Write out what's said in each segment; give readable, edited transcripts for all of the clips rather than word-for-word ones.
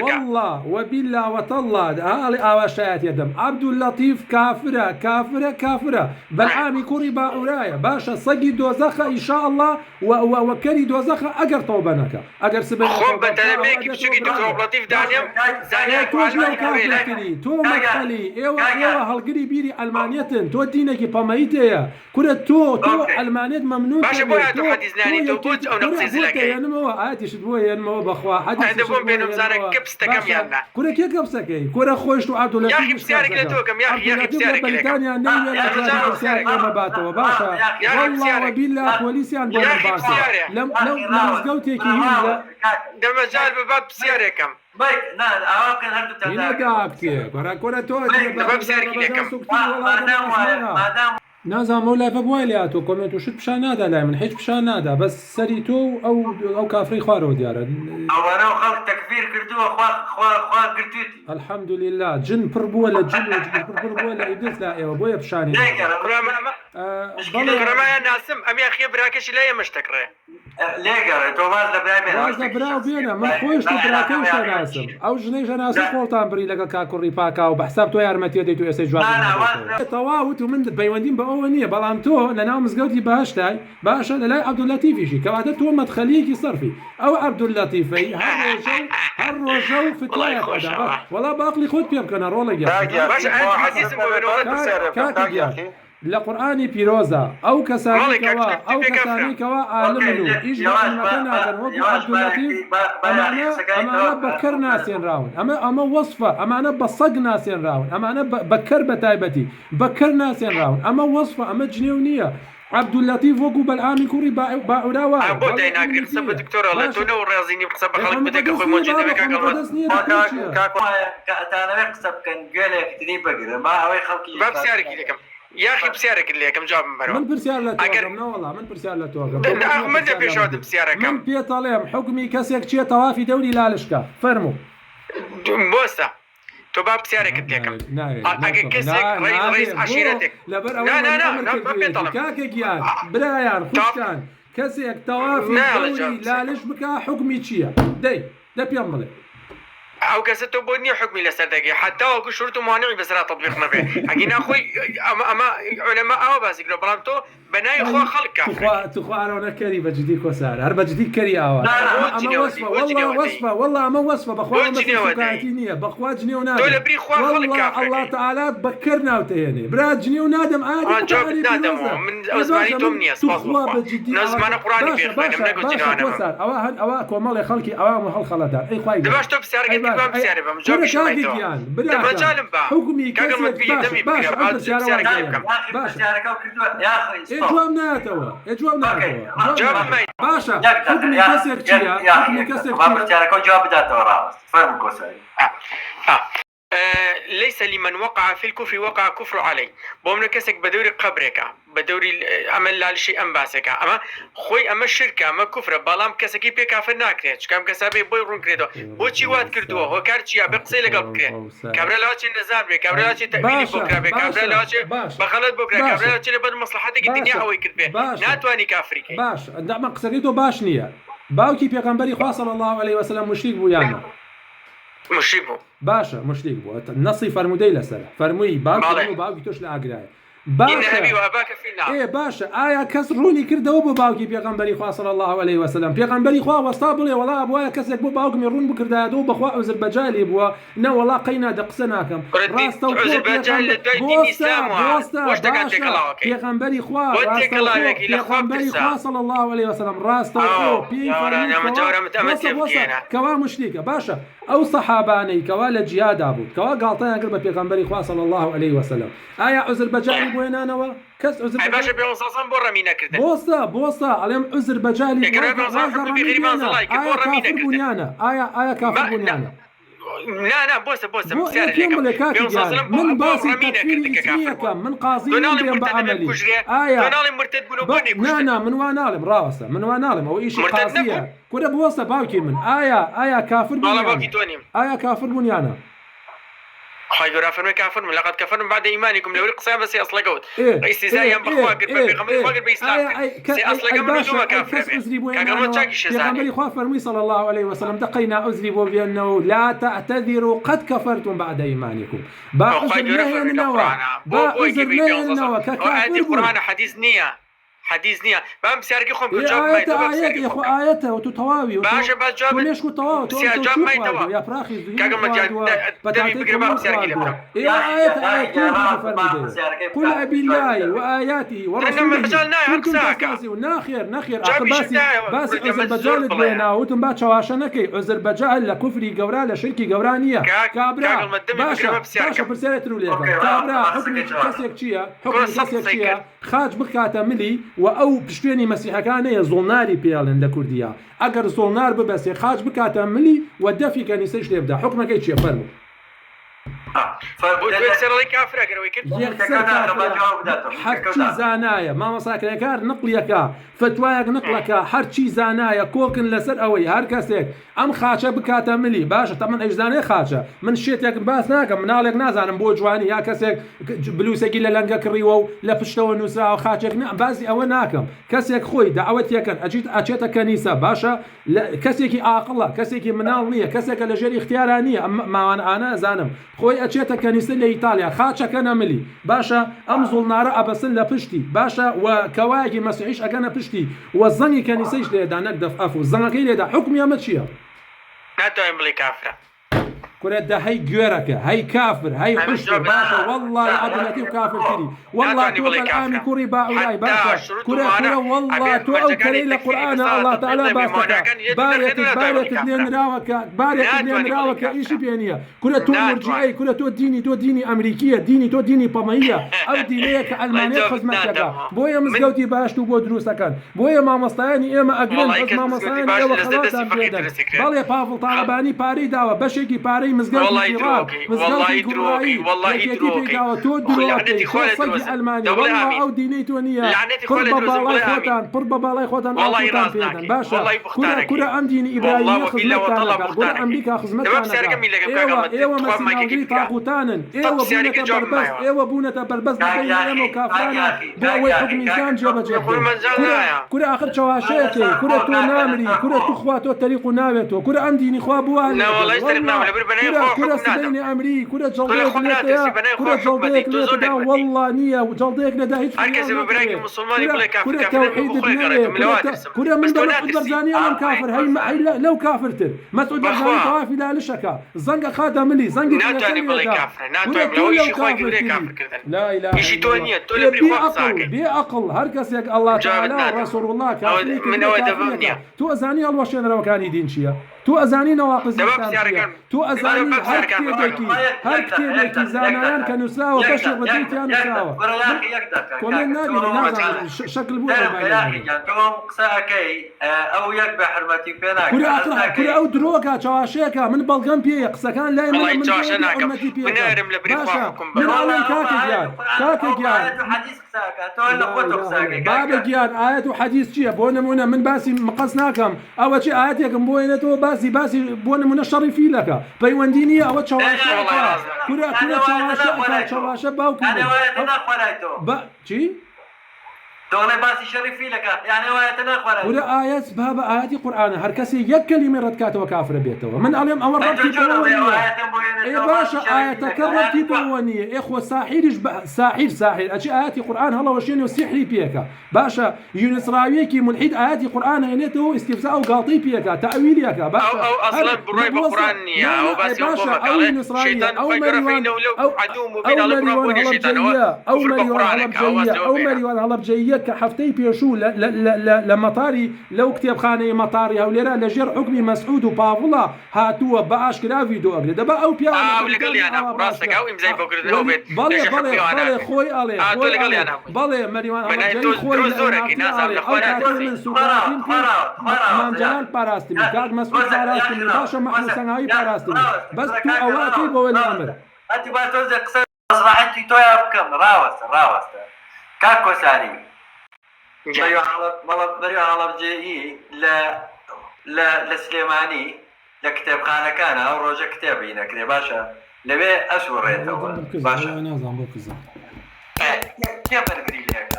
والله وبالله وتالله هالي اواشات يدم عبد اللطيف كافره بلعامي كوري باورايا باشا صقي دوزخه ان شاء الله وكري دوزخه اگر توبنك اگر سبب خب بتلميك بشكي دكتور لطيف دانيم زانيك توجنا كافري تو مدخلي ايوا هالقري بيري المانيتن تو دينك باميتيا كره تو المانيت ممنوع باشا بويا تو حديثناني تو بوت او نقصي لك يعني ما عادي شدوه يعني ما بخوا حديث عندهم بينهم زانك كبسته كم يالنا كره كي كبسك كره خوش تو عبد يا اخي بسيارك لتوكم يا اخي بسيارك لكم يا بسيارك ما باتوا باشا والله وبالله بوليسي عندهم باشا لم زوجتك هي ده مجال بباب بسياركم بايك نا أواكن هردو تدار هنا داكتي كره تو باب بسيارك لكم ما نازا مولا فبويلاتو كومنتو شت بشان هذا لا من حيج بشان هذا بس سريتو او كافري خوارو ديارا أنا خلق تكفير كردو خوا قرتوتي الحمد لله جن بربولا جن بربولا ابليس لا يا بويا بشاني رما ناسم امي اخي براكش لا مشتكره ليقر تو واز لبراي واز براو بينا من خوش تو براكش ناسم او جني جناس قولتان بري لك كاكوري باكا وبحساب تو يارمتي ديتو اس جواب تواوت من بيوندين باونيه بلام تو لنا مزغوتي باشتاي باشا لا عبد اللطيف شي كواده تو مدخليكي صرفي او عبد اللطيفي هالروجو في تلاقه والله باقلي خد بيب كان رولا يا باشا حديث كاكي لا قرآني بيروزا أو كساني كوا عالمنو إجمع المكان كان وضع عبد اللطيف أما أنا بكر ناسين راون أما وصفة أما أنا بصق ناسين راون أما أنا بكر بتايبتي بكر ناسين راون أما وصفة أما جنيونية عبد اللطيف وقو بالعامي كوري باعوراوا عبود هناك قصب الدكتور الله تونو ورازيني بقصب خلق بدك اخوي موجود بك انا قصب كان قالك تدي بقر ما هو خلقي باب سيارك لكم يا اخي بسيارك اللي كم جواب من من برسيار لا توقفنا والله من برسيار لا توقف من دبي شو بسيارك من بيت عليهم حكمي كسيك شي طوافي دولي لا لشكا فرموا بوسه تو باب سيارك لكم اجي كسك رئيس عشيرتك لا لا ما بيطلب كاكك يا برايان خوشان كسيك طوافي دولي لا لشبكا حكمي تشيا ده بيمضي او كستو بودني حكمي لسردقي حتى وكو شرط مانعي بس لا تطبيقنا به حقينا اخوي اما علماء او بس يقولوا بلانتو بناي اخو خلق تخو انا كري بجديك وسار هر بجديك كري اوا اما وصفه والله اما وصفه بخوا بسكاتينيه بخوا جني ونادم دول بري خوا خلق الله تعالى بكرنا وتهني براد جني ونادم عادي جواب نادم من زماني تومني اصلا نزمان قراني في خدام نقول جني انا اوا كمال خلقي اوا محل خلدا اي خايف دباش تو بسعر قد بام بسعر بام جواب شو يعني مجال با حكمي كاغم في دمي بسعر يا اخي جوابنا توا باشا حكمي كسر كيا حكمي كسر كيا ما بتعرفوا جواب ده ترى فهم كوساي ليس لمن وقع في الكفر وقع كفر عليه بومن كسك بدوري قبرك بدوري عمل لا شيء ام باسك اما خوي اما الشركه اما كفر بالام كسكي بي كافر ناكريت كم كسابي بوي رون كريدو بوچي وات كردو هو كارتشيا بقصي لقب كري كابرلاتشي نزار بي كابرلاتشي تامين بكره بي كابرلاتشي بخلت بكره كابرلاتشي لبد مصلحتك الدنيا او يكربي ناتواني كافري باش دعم قصريتو باش نيه باوكي بيغمبري خوا صلى الله عليه وسلم مشرك بو يعني مشرك باشا مشرك بو النصي فرمودي لسره فرموي باوكي توش لاغراي باشا إن وأباك في النار إيه باشا آية كسروني كردو بو باوكي بيغمبري خوا صلى الله عليه وسلم بيغمبري خوا وصابلي والله ابويا كسك بو باوكي ميرون بكردا دو بخوا عزر بجالي بو نا والله قينا دقسناكم راس تو عزر بجال دين الاسلام واش تكنتك الله بيغمبري خوا بيغمبري خوا صلى الله عليه وسلم راس تو بي انا مجاوره متمتع كوا مشريكه باشا او صحاباني كوا لجياد ابو كوا قالطين قلب بيغمبري خوا صلى الله عليه وسلم آية عزر بجالي وين انا و كس عذر اي باشا بيوصل برا مينا كردن بوصا عليهم عذر بجالي آية كافر بنيانا لا بوسه مسار لك من باسي تكفيري اسميكم من قاضيين بهم بعملي آية مرتد بنو لا من وانالم راسه من وانالم هو شيء قاسية كده بوصا باوكي من آية كافر بنيانا آية كافر بنيانا خواهی گەورە فەرمووی کافرن لەقەد کەفەرتم بعد ئیمانیکم لەوەی قسەیان بەسێ ئەسڵەکەوت ئیستیزاییان بەخوا کرد بە پێغەمبەری خوا کرد بە ئیسلام کرد سێ ئەسڵەکە مردووە کافرە بێت کاگەڵمە چاکی شەزانێ پێغەمبەری خوا فەرمووی صلی الله عليه وسلم دقينا عذري بۆ بێنەوە لا تعتذروا قد كفرتم بعد إيمانكم با عذر نهێننەوە کە کافر بوون حديث نية بام سياركي خم بجواب ما آيات يا أخو آياته وتتواوي باشا بجواب كلش كتواوي سيجواب ما يتوا يا فراخي كاغا ما دمي بقربام سياركي لبرا يا آيات قل أبي الله وآياته ورسوله كنتم تستهزئون ناخير باسي أذربيجان بينا وتم بات شواشنكي أذربيجان لكفري قورا لشركي قورانية كابرا باشا برسالة روليكا كابرا حكم كسيك شيا خاج بخاتا ملي و ئەو پشتێنی مەسیحەکانەیە زۆڵناری پێڵێن لە کوردیا ئەگەر زۆڵنار ببەسێ خاج بکاتە ملی و دەفی کەنیسەش لێ بدا حکمەکەی چیە فەرموو هەرچی زانایە مامۆستاکرێکار نقلیەکە فتوایەک نقلەکە هەرچی زانایە کۆکن لەسەر ئەوەی هەر کەسێک ئەم خاچە بکاتە ملی باشە تەمەن ئەیزانەی خاچە من شێتێک باس ناکەم مناڵێک نازانم بۆ جوانی یا کەسێک بلوسێکی لە لەنگە کڕیوە و لە پشتەوە نووسراوە خاچێک بازی ئەوە ناکەم کەسێک خۆی داوەتیەکەن ئەچێتە کەنیسە باشە کەسێکی ئاقڵە کەسێکی مناڵ نییە کەسێکە لە ژێری اختیاران نییە ئەم ماوانانە ئەزانم خۆی ئەچێتە کەنیسە لە ئیتالیا خاچەکە نەملی باشە ئەم زوڵنارە ئەبەسن لە پشتی باشە و کەوایەکی مەسیحیش ئەگەنە پشتی و زەنگی کەنیسەیش لێدا نەک دەفعەف و زەنگەکەی لێدا حکمی ئەمە چییە؟ ناتوانین بڵێ کافرە كرة هاي جورك هاي كافر هاي حشر باشا والله عدلتي وكافر كذي والله تو الآن كوري باعولاي باشا كرة والله تو أو كريل القرآن الله تعالى بارك لين راوك إيش بينيا كرة تو مرجعي كرة تو ديني أمريكية تو ديني بامية أو دينية كألمانية خدمتك بويا مزجوتي باش تو بو دروسا كان بويا ما مصطياني إما أجرين بس ما مصطياني إما خلاص بالي بافل طالباني باري داوا بشيكي باري والله يدروكي والله يدروكي لعنتي خالد ألمانيا والله أو دينيتو نية لعنتي خالد قرب بالله خوتان والله رازناكي والله بختانك كرة أم ديني إبراهيمية خزمتانا كرة أمريكا خزمتانا إيوه مسيناوي طاقوتانا إيوه بونة بربس إيوه كافرانا بوي حكم إنسان جواب كرة آخر شواشيتي كرة تو نامري كرة تو خواتو تريقو ناويتو كرة أم ديني خوابوها لا والله يسترق نامري كرة سبيني أمري كرة جلديك لتا والله نية وجلديك لدا هيك كرة توحيد بنية كرة من دولة برزانية لم كافر هاي لو كافرتر مسعود برزاني طوافي لا لشكا زنقة خادة ملي زنقة ناتواني بلي كافر ناتواني بلي إيشي خواهي بلي كافر كردن لا إله إيشي توانية تولي بري خواهي ساكر بأقل هركس يك الله تعالى ورسول الله كافريك من هو دفعني تو أزاني الوشين روكاني دين شيا تو أزاني نواقص الإسلام تو أزاني هر كتيبكي زانيان كنساوة بشي غديتي نساوة كمان نادي نازع شكل بوحة أو يكبه حرمتي فيناك كل أو دروكا شواشيكا من بلغم بيه قصة كان لا والله يتشاشناك من أرم لبريخواكم من أول كاكي جيان بابا جيان آيات وحديث شيء بونا من باسي مقصناكم أول شيء آياتكم بوينة تو باسي بونا من الشرفي لك بيوندينية أو شواشيكا كل شواشة باوكي أنا ويتنا خلايتو شي دولة باسي شريفي لك يعني ويتنا خلايتو ولا آيات بابا آيات قرآن هر كسي يكلمة ردكات وكافر بيته من عليهم أمر ربتي بوانية إيه باشا آياتك ربتي بوانية إخوة ساحر أشي آيات قرآن هلا وشيني وسحري بيكا باشا يونس راويكي ملحد آيات قرآن هينته استفزاء وقاطي بيكا تأويليك باشا أو أصلا براي بقرآنية أو بس باشا أو يونس شيطان أو مريوان أو مريوان هلبجية كحفتي بيشو لمطاري لو كتب خانه مطاري او ليرا لجر حكمي مسعود وبافلا هاتوا باش كرا فيديو اقل دابا او بيا اللي قال لي انا براسك او امزاي بكره او بيت بالي خوي علي اللي قال لي انا بالي مريوان خوي زورك ناس على من جلال باراستي قاعد مسعود باراستي باشا محمود سناوي باراستي بس تو اواتي بو الامر انت ما توزع قصه مصلحتي تو يا بكم راوست كاكو ساري مريو على بجي لا سليماني لكتاب خانه كان او روجا كتابي نكري باشا لبي اشهر ريتو باشا نازم بكذا كيف برجري لك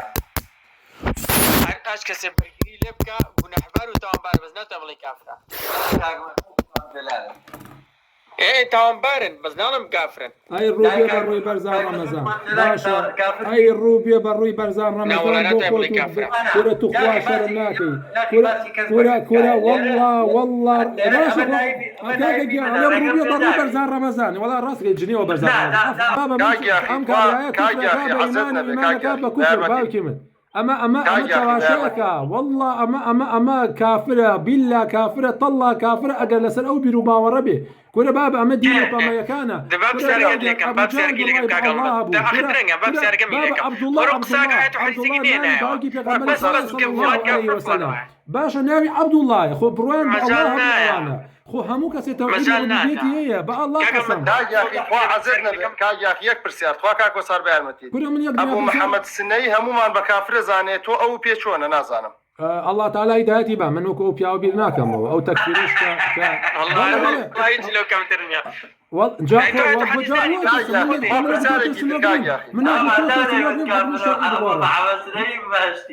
اش كسب برجري لبكا ونحبار وتامبار بس نتملي كافره ايه تامبارن بس نانم كافرن اي الروبيا بروي برزان رمضان باشا اي الروبيا بروي برزان رمضان كرة تخواشر الناكي كرة والله باشا كاك جا على الروبيا بروي برزان رمضان والله راسك جنيه وبرزان رمضان ام كابا كفر باوكي من اما تواشاكا والله اما كافره بالله كافره طلع كافره اجل لسن او بربا وربي كل باب اما دينه بما يكانا باب سرقت لك باب سرقت لك كاغل ده اخر درنga باب سرقت لك عبد الله بس عليه وسلم باشا نبي عبد الله خو بروان الله خو هموك ستوحيد ربوبيتي هي بقى الله قسم يا اخي خو عزتنا يا اخي يك برسيار خو كاكو صار بهالمتي ابو محمد السني همو من بكافر زانيتو او بيچونه نازانم الله تعالى هدايتي با منو كو بياو بيناكم او تكفيرش والله يجي لو كم ترنيا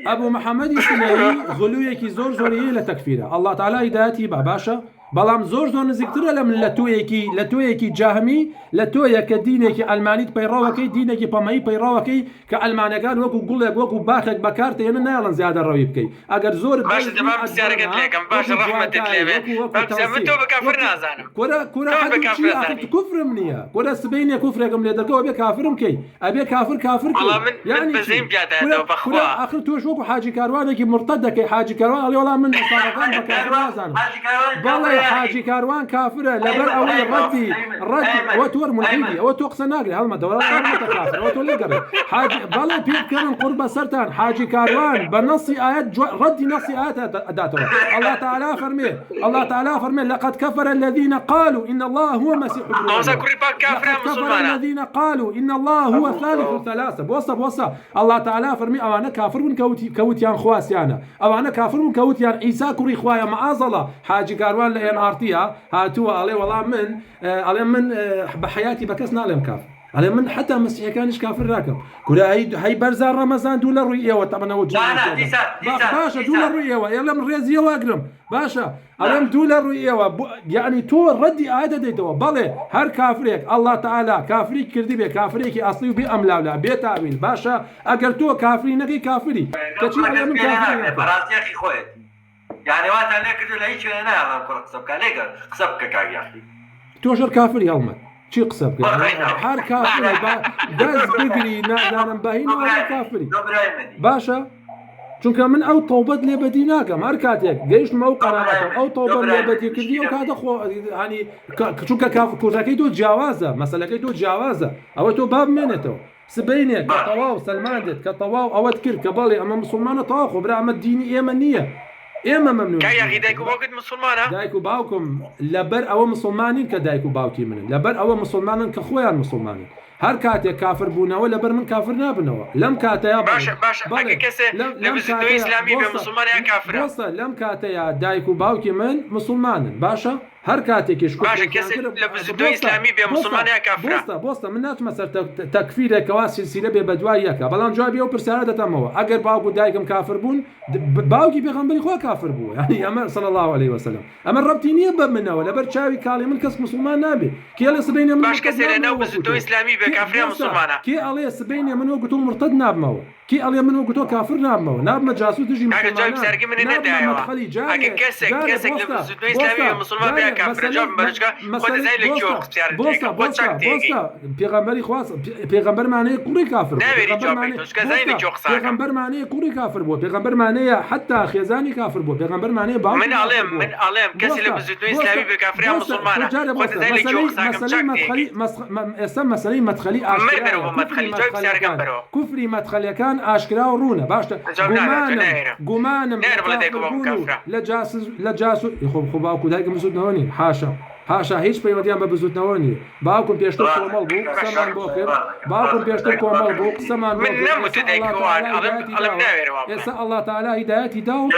ابو محمد السني غلويكي زور زوريه لتكفيره الله تعالى هدايتي با باشا بلام زور زور نزيكتر لم لتويكي جاهمي لتويك دينك المانيت بيراوكي دينك باماي بيراوكي كالمانيكان وكو قولك وكو باخك بكارت انا نايلن زياده الرويبكي اگر زور باش دابا مسارقت لك باش رحمه تلبي بسبتو بكافرنا زانم كورا كفر منيا كورا سبينيا كفر كم لدركو ابي كافر مكي ابي كافر والله من بزين بياد هذا بخوا اخر تو شوكو حاجي كاروان كي مرتد حاجي كاروان والله من صارقان بكافر زانم والله حاجي كاروان كافره لبر اوي ردي وتور ملحدي او توقس ناقري هل ما دور كافر او تولي قبل حاجي بالله بيذكر قرب سرطان حاجي كاروان بنص ايات ردي نص ايات ذاته الله تعالى فرمي لقد كفر الذين قالوا ان الله هو مسيح ابن كفر الذين قالوا ان الله هو ثالث ثلاثه بوصف الله تعالى فرمي او انا كافر من كوتيان خواسيانا او انا كافر من كوتيان عيسى كوري خوايا معاصله حاجي كاروان لان ارتيها هاتوا عليه والله من بحياتي بكسنا عليهم كافر على من حتى مسيحي كانش كافر راكب كل هي برزان رمضان دولار رؤيه وطبعا وجه باشا دولار رؤيه يلا من ريزيه واقرم باشا علم دولار رؤيه يعني تو ردي عاده ديتو بالي هر كافريك الله تعالى كافري كردي به كافريك اصلي بي ام لا بي تعويل باشا اگر تو كافري نقي كافري كشي على من كافري براس يا اخي خويا يعني وقت انا كنت لهيك انا على قصبك عليك قصبك يا اخي توشر كافري يوما شي قصبك حار كافري داز بقري نازانم باهين ولا كافري باشا چونکە من ئەو تەوبەت لێ بەدی ناکەم هەر کاتێک گەیشتمە ئەو قەناعەتەوە ئەو تەوبەت لێ بەدی کردی و کاتە هەنی چونکە کوژەکەی تۆ جیاوازە مەسەلەکەی تۆ جیاوازە ئەوە تۆ با بمێنێتەوە سبەینێک کە تەواو سەلمان دێت کە تەواو ئەوەت کرد کە بەڵێ ئەمە مسلمانە تەواو خۆ برا ئەمە دینی ئێمە نییە ئێمە مەمنوع دایک و باوکت مسلمانە دایک و باوکم لەبەر ئەوە مسلمانین کە دایک و باوکی منن لەبەر ئەوە مسلمانن کە خۆیان مسلمانن هر کاتێک کافر بوونەوە لەبەر من کافر نابنەوە لەم کاتەیە باش ئەگە کەسێ لە بزنەوەی ئیسلامی بێ مسلمانیان کافرە لەم کاتەیە دایک و باوکی من مسلمانن باشە هر کاتێکیش باشە کەسێک لە بزنەوەی ئیسلامی بێ مسلمانیان کافرە بۆستە من ناچمە سەر تەکفیرێکەوە سیلسیلە بێ بەدوای یەکە بەڵام جوابی ئەو پرسیارە دەدەمەوە ئەگەر باوک و دایکم کافر بوون باوکی پێغەمبەری خوا کافر بوو یعنی ئەمە صلی الله عليه وسلم ئەمە ڕەبتی نییە بە منەوە لەبەر چاوی کاڵی من کەس مسلمان نابێ کێ لە سبەینێ من باش کەسێ لەناو بزنەوەی ئیسلامی بێ کافرە مسلمانە کێ ئەڵێ سبەینێ من وەکو تۆ مرتد نابمەوە کێ ئەڵێ من وەکو تۆ کافر نابمەوە نابمە جاسوس دژی مسلمانان ئەگە کەسێک لە بزنەوەی ئیسلامی بێ مسلمان بێ کافرە جواب پێغەمبەری خوا پێغەمبەرمانەیە کوڕی کافر پێغەمبەرمانەیە کوڕی کافر بووە پێغەمبەرمانەیە حتا خێزانی کافر بووە پێغەمبەرمانەیە باوکی من ئەڵێم کەسی لە بزنەوەی ئیسلامی بێ کافرە مسلمانە ئێستا مەسەلەی مەدخەلی کوفری مەدخەلیەکان ئاشکرا و ڕوونە باشتە گومانم لە جاسوس خۆ باوکو دایکم زودنەوە نین حاشا هاشا هیچ پەیوەندیان بە بزوتنەوە نیە باوکم پێشتر کۆمەڵ بوو قسەمان بۆ کرد باوکم پێشتر کۆمەڵ بوو قسەمان بۆ ئێستا ئەڵڵا تەعالا هیدایەتی دا و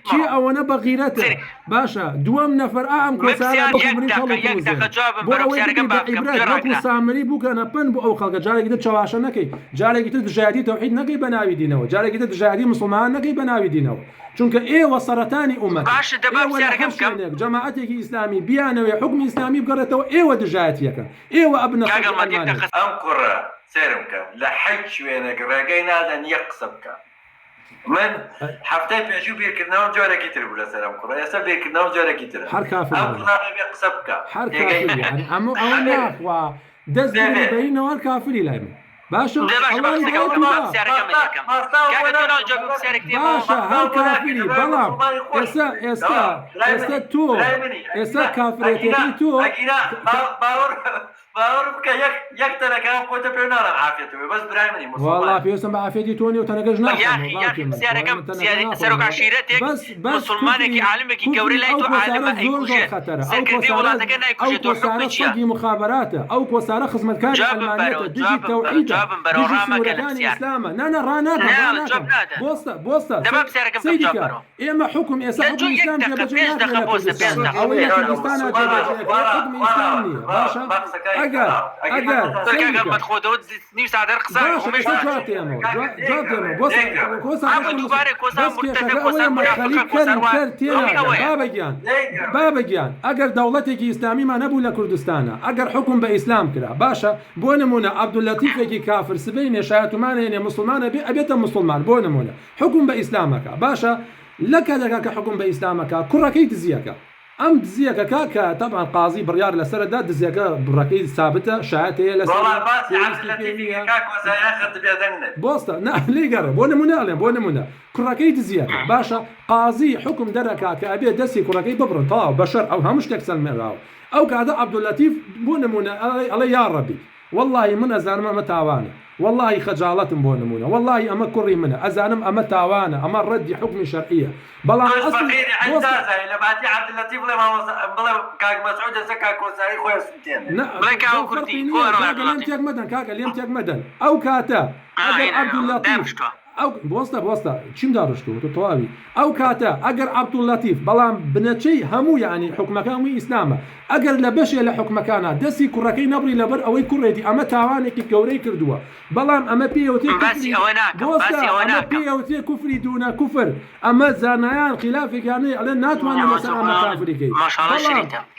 کی ئەوەنە بەغیرەتە باشە دووەم نەفەر ئەم کۆسارە بۆ ئەوەی بە سامری بووکەنە پەن بۆ ئەو خەڵکە جارێکی تر چاواشە نەکەی جارێکی تر دژایەتی تەوحید نەکەی بە ناوی دینەوە جارێکی تر دژایەتی مسلمان نەکەی بە ناوی دینەوە چونکە ئێوە سەرەتانی ئومەت جەماعەتێکی ئیسلامی بیانەوەی حکمی ئیسلامی بگەڕێتەوە ئێوە دژایەتیەکە ئێوە ئەبنە ئەم کوڕە سێرم کە لە حەج شوێنێک ڕێگەی نادەن یەک قسە بکە من هەفتەی پێشوو بیرکردنەوە جۆرەکی تر بوو لەسەر ئەم کوڕە ئێستا بیرکردنەوە جۆرەکی تر هەر کافر قسە بکە هەر ئەمە ئەوە ناخوا دەست بینەوە هەر کافری لای من باشە هەر کافری بەڵام ئێستا تۆ ئێستا کافرێتێتی تۆ باوەڕ بکە یەک تەنەکەم خۆتە پێ ناڵم عافێتەوە بەس برای منی وەڵڵا پێویستم بە عافێتی تۆ نیە و تەنەکەش سەرۆک عشیرەتێک مسلمانێکی عالمێکی گەورەی لای تۆ عالمە ئەیکوژێت سەرکردی وڵاتەکە نایکوژێتەوە حکمی چییە؟ سەگی مخابراتە ئەو کۆسارە خزمەتکاری ئەلمانیەتە دژی تەوحیدە دژی سوورەکانی ئیسلامە نانە ڕاناکەم بۆستە سەیدیکە ئێمە حکم ئێستا حکمی ئیسلام جێبەجێ ناکرێت ئەوەی لە کوردستانە جێبەجێ حکمی ئیسلام نییە باشە ئەگەر بابەگیان ئەگەر دەوڵەتێکی ئیسلامیمان نەبوو لە کوردستانە ئەگەر حکم بە ئیسلام کرا باشە بۆ نمونە عەبدولەتیفێکی کافر سبەی نێشایەتومانە هێنێ مسلمانە ئەبێتە مسلمان بۆ نمونە حکم بە ئیسلامەکە باشە لە کاتێکا کە حکم بە ئیسلامەکە کوڕەکەی دزیەکە ئەم دزیەکە کاکە تەبعاً قازی بڕیار لەسەردا دزیەکە بڕەکەی سابتە شایەت هەیە لەسەر بۆستە لێگەڕە بۆ نمونە ئەڵێم بۆ نمونە کوڕەکەی دزیەکە باشە قازی حکم دەرەکا کە ئەبێ دەستی کوڕەکەی ببڕن تەواو بەشەر ئەو هەموو شتێک سەلمێراوە ئەو کاتە عەبدولەتیف بۆ نمونە ئەڵێ یا ڕەبی والله من ئەزانم ئەمە تاوانە والله خجالتم بۆ نمونە والله ئەمە کوڕی منە ئەزانم ئەمە تاوانە ئەمە ڕەدی حکمی شەرعیە بەڵام لێم تێک مەدەن ئەو کاتە ئەگەر عەبدولەتیف بۆستە چیم داڕشتووە تۆ تەواوی ئەو کاتە ئەگەر عەبدولەتیف بەڵام بنەچەی هەموو یعنی حکومەکانی ئیسلامە ئەگەر لە بەشێ لە حکومەکانە دەستی کوڕەکەی نەبڕی لەبەر ئەوەی کوڕێتی ئەمە تاوانێکی گەورەی کردووە بەڵام ئەمە پێوتێ کوفری دوونە کوفر ئەمە زانایان خلافێکیانەی ئەڵێ ناتوانێت لەسەر ئەمە کافریکەی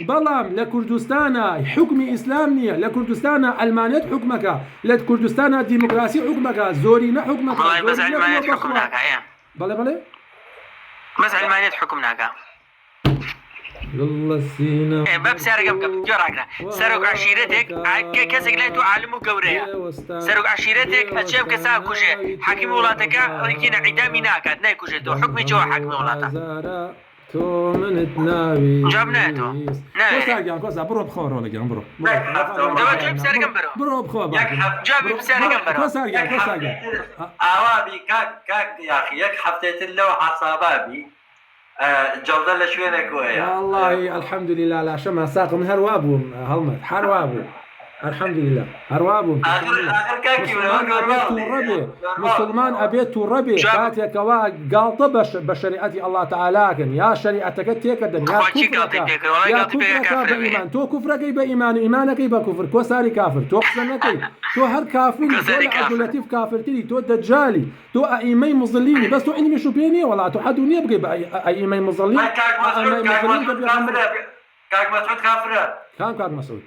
بەڵام لە کوردستانە حکمی ئیسلام نییە لە کوردستانە ئەلمانێت حکومەکە لە کوردستانە دیموکراسی حکومەکە زۆری نە حکومەکە بەڵێ بەس ئەلمانێت حکم ناکە سەرۆک عشیرەتێک کەسێک لای تۆ عالم و گەورەیە سەرۆک عشیرەتێک ئەچێ کەسا کوژێ حاکمی وڵاتەکە ڕێکینە عیدامی ناکات نایکوژێتەوە حکمی چەوە حاکمی وڵاتە تۆ منت ناوی جواب نایەتەوە کۆسا بڕۆ بخۆ ڕۆڵەگەم بڕۆ بخۆ ئاوابی کاک یاخی یەک هەفتێتر لەو حەسابابی جەڵدە لە شوێنێک وەیە والله الحەمدولله لاشەمە ساقم هەروا بووم هەڵمەت هەروا بوو الحەمدولله هەروا بووم مسلمان ئەبێت و ڕەبێ کاتێکەوە گاڵتە بە شەریعەتی ئەڵڵا تەعالاکەن یا شەریعەتەکە تێکەدەن یا کوفرەکە بە ئیمان تۆ کوفرەکەی بە ئیمان و ئیمانەکەی بە کوفر کۆساری کافر تۆ قسە نەکەی تۆ هەر کافری تۆ لە عەبدولەتیف کافرتری تۆ دەجالی تۆ ئەئیمەی مزڵینی بەس تۆ علمیش و پێ نییە وەڵا تۆ حەد و نییە بگەی بە ئەئیمەی مزڵین کاک مەسعود کافرە کاک مەسعود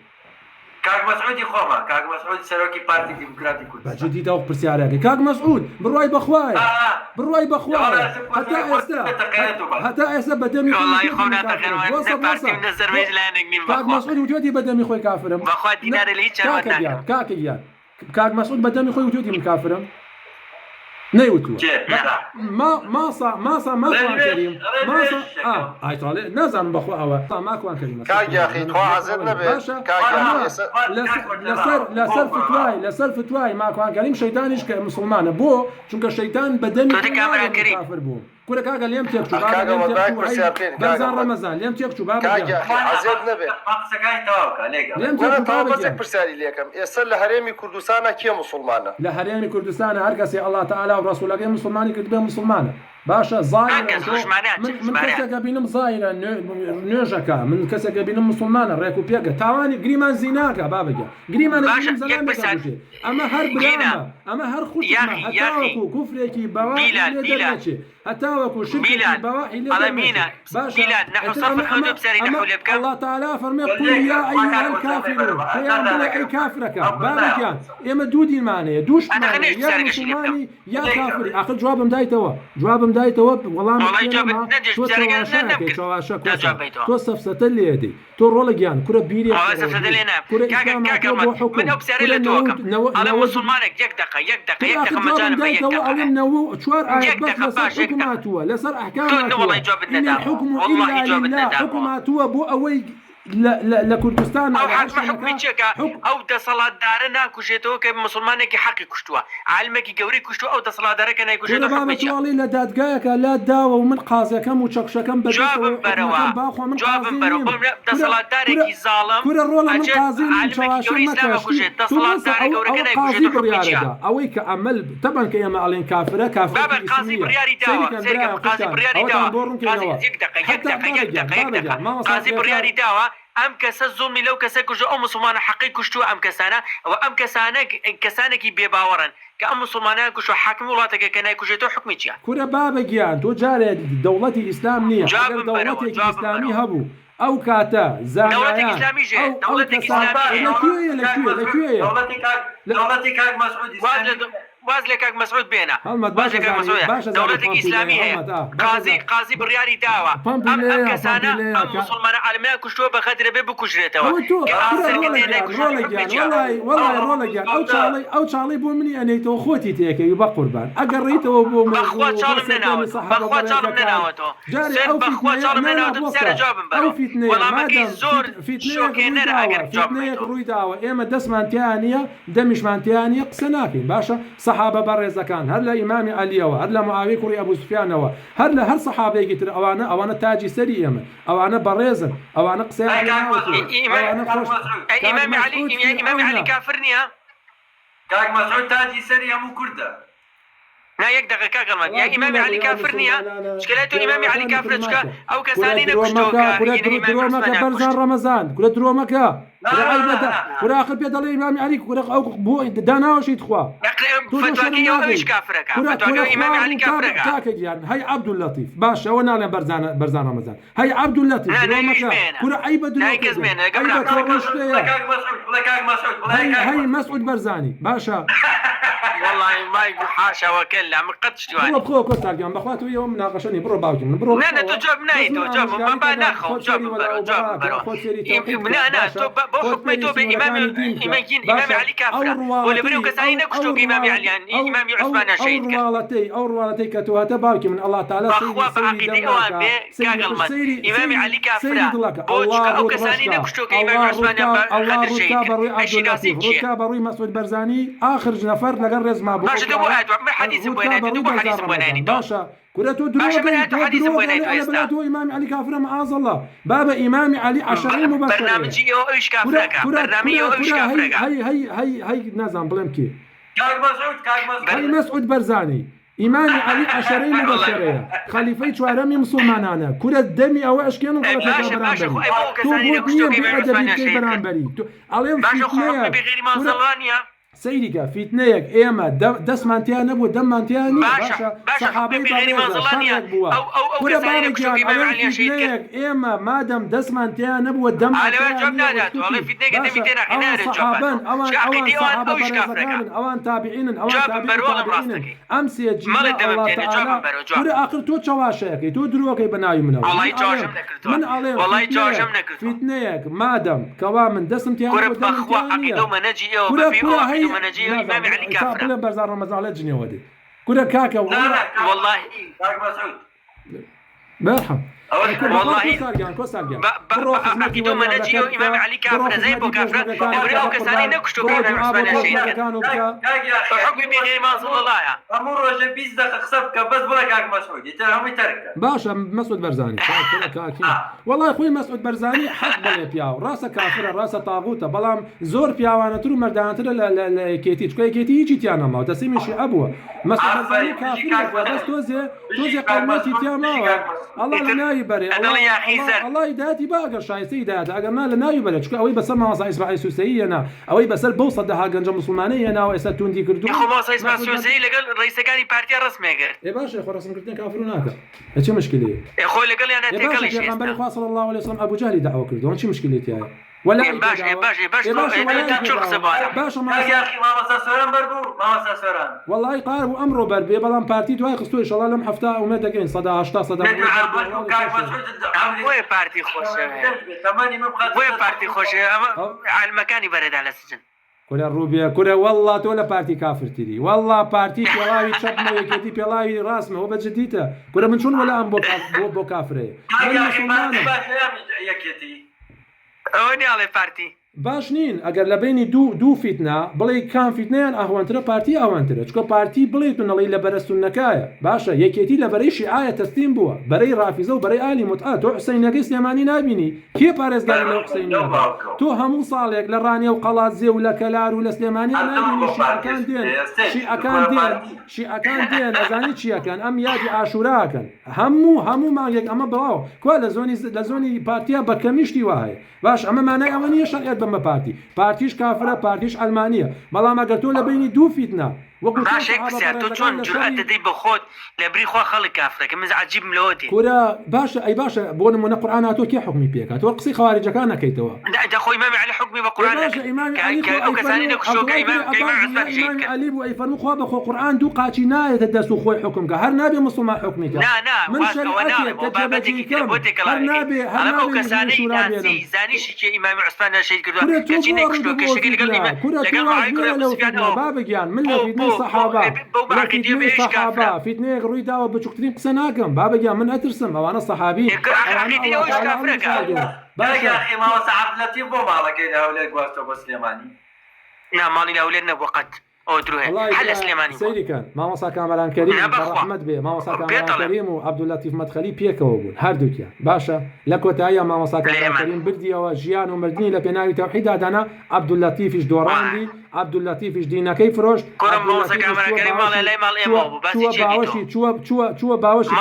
کاک مەسعودی خۆمە کاک مەسعودی سەرۆکی پارتی دیموکراتی کوردستان بەجددی دا پرسیارەکە کاک مەسعود بڕوای بەخوایە بڕوای بەخوایە هەتا ئێستا بەدەمی کاک مەسعود وتێتی بەدەمی خۆی کافرم کاک مەسعود بەدەمی خۆی وتێتی من کافرم نيوتو ما كوان كريم ما هاي طالع نزل بخو هوا ما كوان كريم كاج يا اخي تو عزر نبي لسر فتواي ما كوان كريم شيطانيش كمسلمان بو چونك الشيطان بدني كافر بو كل كاجا اليوم تيكشو بابا رمضان اليوم تيكشو بابا كاجا عزر نبي سكاي توكا ليك اليوم انا تيكشو طابزك بابا برسالي ليكم يسال هرمي كردستان كي مسلمان لا هريمي كردستان هركسي الله تعالى ورسوله كي مسلماني كتبه مسلمانه باشا ظاهر من كسا بينم ظاهرة نيجكا من كسا بينم مسلمانة ريكو بيجا تاواني قريمان زيناكا بابا قريمان قريم زلامة أما هر براما أما هر خشمة هتاوكو كفريكي بواحي لدرجة هتاوكو شركي بواحي لدرجة باشا نحن صرف الحدود بساري نحو لبكا الله تعالى فرمي قل يا أيها الكافرون يا بلا أي كافرك بابا كان إما دودي معنى دوش معنى يا مسلماني يا كافري آخر جوابهم دايتوا جوابهم داي توب والله جاب تو تو سفسة اللي هدي تو رولجان كرة بيري سفسة اللي أنا كاكا من أبصر اللي توكم أنا مسلمانك يك دقة مجانا ما يك دقة نو شوار بس حكماتوا لصار أحكاماتوا إن الحكم إلا لله حكماتوا بو أوي لا كردستان او حكم تشيكا او د صلاه دارنا كوشيتو ك مسلمانك حقي كشتوا عالمك جوري كشتوا او د صلاه دارك انا كوشيتو حكم تشيكا لا دادقاك لا داو ومن قازه كم وشكشه كم بدو جواب برو د صلاه دارك ظالم كل الرول من قازين شواشي ما كشتي د صلاه دارك جوري انا كوشيتو اويك عمل طبعا كيما علين كافره بابا قاضي برياري داوا سيرك قاضي برياري داوا يك قاضي برياري داوا ام كسا الظلم لو كسا كجو ام مسلمان حقي كشتو ام كسانا وام كسانا كي بيباورن كأم مسلمان كشو حاكم ولاتك كنا كجتو حكمي جيا كورا بابا جيان تو جاري دولتي اسلاميه اگر دولتي اسلامي هبو او كاتا زانيان دولتك اسلامي جي دولتك اسلامي دولتك مسعود وازلك مسعود بينا وازلك مسعود دولتك إسلامية قاضي برياري داوا أم كسانا أم مسلمان عالمين كشتوا بخدر بيبو كشريتوا والله رولجان أو شالي بو مني أنا تو خوتي تيك يبقى قربان أقريته بو بخوات شالم نناوتو بخوات شالم نناوتو سير بخوات شالم نناوتو بسير جواب مبارو والله ما كي زور شوكي نرى أقر جواب مبارو روي داوا إما دس مانتيانية دمش مانتيانية قسناكي باشا صحابة برزة كان هلا إمام علي هلا معاوية كوري أبو سفيان هلا هر صحابة كتير أوانا تاجي سريع أوانا برزة أوانا قسم إمام علي كافرني ها كاك مسعود تاجي سريع مو كردة لا يقدر كاغل يا إمام علي كافرني مشكلته إمام علي كافر أو كسانين كشتوكا كل برزان رمضان كل درومك كل آخر بيد الله إمام علي كل أو بو دانا وشيت خوا فتواكي يوم إيش كافرك فتواكي إمام علي كافرك تاكد يعني هاي عبد اللطيف باشا وانا برزان رمضان هاي عبد اللطيف درومك كل عيبة درومك هاي مسعود برزاني باشا والله ما يقول حاشا وكلا من قدش تواني بخو كوستار جنب اخواته يوم مناقشني برو باوكي من برو لا تجاب نايتو جاب من بناخو جاب لا تو بحكم تو إمام علي كافر ولا بنو كسانين كشتوك إمام علي إمام عثمان شهيد أو روالتي كتوها تباوكي من الله تعالى بخوا بعقيدة أوان كاغلمت إمام علي كافر بوشك أو كسانين كشتوك إمام عثمان خدر شهيد ركاب روي مسعود برزاني آخر نفر لقرز ما بو باشا دوبو هاتو حديث بويناني دوبو حديث بويناني باشا كرتو دروغ إمام علي كافر معاذ الله بابا إمام علي عشرين مباشرة برنامجي إيش كافرك برنامجي إيش كافرك هاي نازم بلمكي كاك هاي مسعود برزاني إمام علي عشرين مباشرة خليفة شوارمي مسلمانانا كرة دمي أو أشكال باشا برانبري تو بودنيا برانبري عليهم فتنة بغير ما ظلانيا سيدك فتنيك إيما دس مانتيان أبو دم مانتياني باشا صحابي بغير ما ظلانيا أو كسانين كشتوك إمام علي شهيد إيما مادم دس مانتيان أبو دم مانتياني على جواب نادات والله فتنيك دميتين خنار الجواب أوان تابعين أمس يجي الله تعالى كل آخر تو شواشيكي تو دروكي بناي منه والله جواشم نكرتو فتنيك مادم كوامن دس مانتياني كرب بخوا عقيدو منجي وببيو عقيدو منجي إمام علي كافر برزان رمضان على جنيه ودي كورا كاكا لا والله كاك مسعود مرحبا والله كوسارجان عقيدو منجي وإمام علي كافر زي بو كافر يقولي أو كساني نكشتو كافر عثمان شيء حكم بغير ما صلى الله يا أمور رجل بيز دقيق خسبك بس بلا كاك مسعود يترهم يترك باشا مسعود برزاني والله أخوي مسعود برزاني حق بلا بياو راسه كافر راسه طاغوته بلام زور بياوانا ترو مردان ترى كيتي شكوي كيتي يجي تيانا ما تسمي شي أبوه مسعود برزاني كافر بس توزي قومتي تيانا الله لنا يبرئ الله يداتي باقر شايسي يدات اگر ما لنا يبرئ شكو اوي بس ما صايس بعي سوسينا اوي بس البوصه ده هاجن مسلمانيه او اسا توندي كردو يخو ما صايس مع سوسي لقال رئيس كاني بارتي رسمي قال يا باشا اخو رسم كردين كافرون هكا ايش مشكله يا اخو لقال انا تكل شيء يا باشا صلى الله عليه وسلم ابو جهل دعوه كردو ايش مشكلتي هاي ولا باشا ما يا اخي ما مسافران بربو ما مسافران والله قارب امره بربي بلان بارتي تو خصو ان شاء الله لم حفتا او مدقين صدا 10 صدا وين بارتي خوش وين بارتي خوش على المكان برد على السجن كورا روبيا كورا والله تولا بارتي كافر تري والله بارتي بلاوي تشبنا يكتي بلاوي راسمه هو بجديته كورا من شلون ولا ام بو كافره يا اخي ما يكتي اوني على بارتي باش نین ئەگەر لە بینی دوو فیتنا بڵێ کام فیتنیان ئەهوانترە پارتی ئەوانترە چکە پارتی بڵێ تو نەڵی لە بەرە سونەکایە باشە یەکێتی لە بەرەی شیعایە تەسلیم بووە بەرەی ڕافیزە و بەرەی ئالی متعا تۆ حوسەینەکەی سلێمانی نابینی کێ پارێزگاری لەو حوسەینەکە تۆ هەموو ساڵێک لە ڕانێ و قەڵاتزێ و لە کەلار و لە سلێمانی نابینی شیعەکان دێن ئەزانی چیەکەن ئەم یادی ئاشوراکەن هەموو مانگێک ئەمە بڵاو کوا لە زۆنی پارتیا بە کەمیشتی وایە باش ئەمە مانای ئەوە نییە شەریعەت بەمە پارتیش کافرە پارتیش ئەلمانیە بەڵام ئەگەر تۆ لە بینی دوو فیتنا باشێک پرسیار تۆ چۆن جورئەت دەدەی بە خۆت لە بری خوا خەڵک کافرەکە من عەجیب لەوەتی کورە باشە ئەی باشە بۆ نمونە قورئان هاتووە کێ حوکمی پێکات تۆ قسەی خەواریجەکان نەکەیتەوە دەخۆی ئیمامی عەلی حوکمی بە قورئان ئەو کەسانی نەکوشتووە کە ئیمام عوسمان شەهید کرد عەلی بوو ئەی فەرموو خوا بەخۆ قورئان دوو قاچی نایەتە دەست و خۆی حوکم کە هەر نابێ موسڵمان حوکمی کە من شەریعەتێک کە جێبەجێیکەم هەر نابێ ئەو کەسانەی ناسی زانیشی کە ئیمامی عوسمان شەهید کردووە کەچی نەکوشتووە کە شەکەی لەگەڵ معاویە سوفیان بابگیان من لە فیتنەی سەحابە لكن صحابة فتنة روي داو بچوكترين قسە ناکەم بابگیان من ئەترسم ئەوانە سەحابین يا اخي ما هو صحابلتي بو مالك هؤلاء قواستو بسليماني نعم مالي الاولاد وقت او دروه حل سليماني سيدي كان مامۆستا کامەران کەریم بەڕەحمەت بێ مامۆستا کامەران کەریم و عەبدولەتیف مەدخەلی پێکەوە بوون هەردووکیان باشە لە کۆتاییە مامۆستا کامەران کەریم بردیەوە ژیان و مردنی لە پێناوی تەوحیددا دانا عەبدولەتیفیش دۆڕاندی عەبدولەتیفیش دینەکەی فرۆشت چووە باوەشی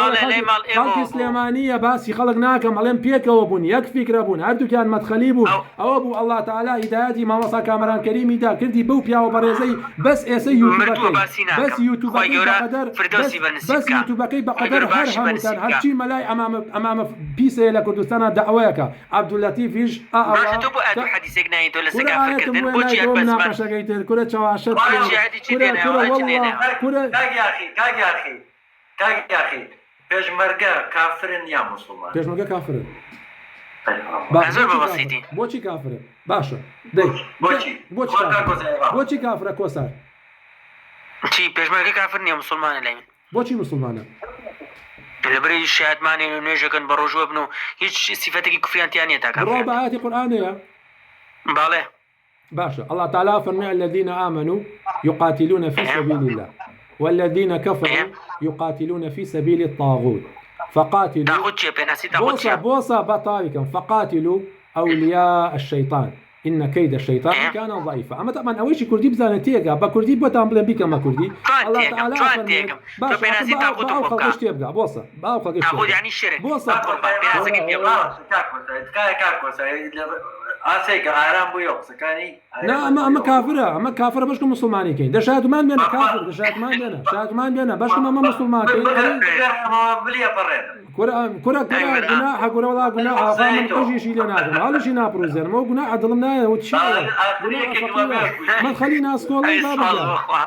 خەڵکی سلێمانیە باسی خەڵک ناکەم ئەڵێم پێکەوە بوون یەک فیکرە بوون هەردووکیان مەدخەلی بوون ئەوە بوو ئەڵڵا تەعالا هیدایەتی مامۆستا کامەران کەریمیدا کردی بەو پیاوە بەڕێزەی بس ئێستا یوتوبەکەی بەقەدەر هەر هەمووتان هەرچی مەلای ئەمامە پیسەیە لە کوردستانە دەعوەیەکە عەبدولەتیفیش مناقەشەکەی تر کورە چاواشەت کاگیاخی پێشمەرگە کافرن یا موسڵمان پێشمەرگە کافرن بۆچی کافرن باشە بۆچی کافرە کۆسار چی پێشمەرگە کافر نییە موسڵمانە لای من بۆچی موسڵمانە لەبەرەی شایەتمانێن و نوێژەکەن بە ڕۆژوە بن و هیچ سیفەتێکی کوفریانتیان نیە تا ڕۆ بە ئاەتی قورئانەیە باڵێ باشا الله تعالى فرمى الذين آمنوا يقاتلون في سبيل الله والذين كفروا يقاتلون في سبيل الطاغوت فقاتلوا بوصا بطاركا فقاتلوا أولياء الشيطان إن كيد الشيطان كان ضعيفا أما طبعا أويش كردي بزانة تيجا بكردي بتعمل بلن بيك ما كردي الله تعالى فرمى بأوخا يبقى بوصا بأوخا تاخذ يعني الشرك بوصا ئاسێک ئارام بوو یۆ قسەکانی ئەمە کافرە بەشکە مسلمانیکەین دەشاتمان بێنە کافر دەشاتمان بێنە بەشکم ئەمە مسلمانکەین کورە گوناحە گورە وڵا گوناحە من قژیشی لێ ناکەم هەڵیشی ناپرۆزێنم ئەو گوناحە دڵم نایە و چی مەدخەلی ناسکۆڵی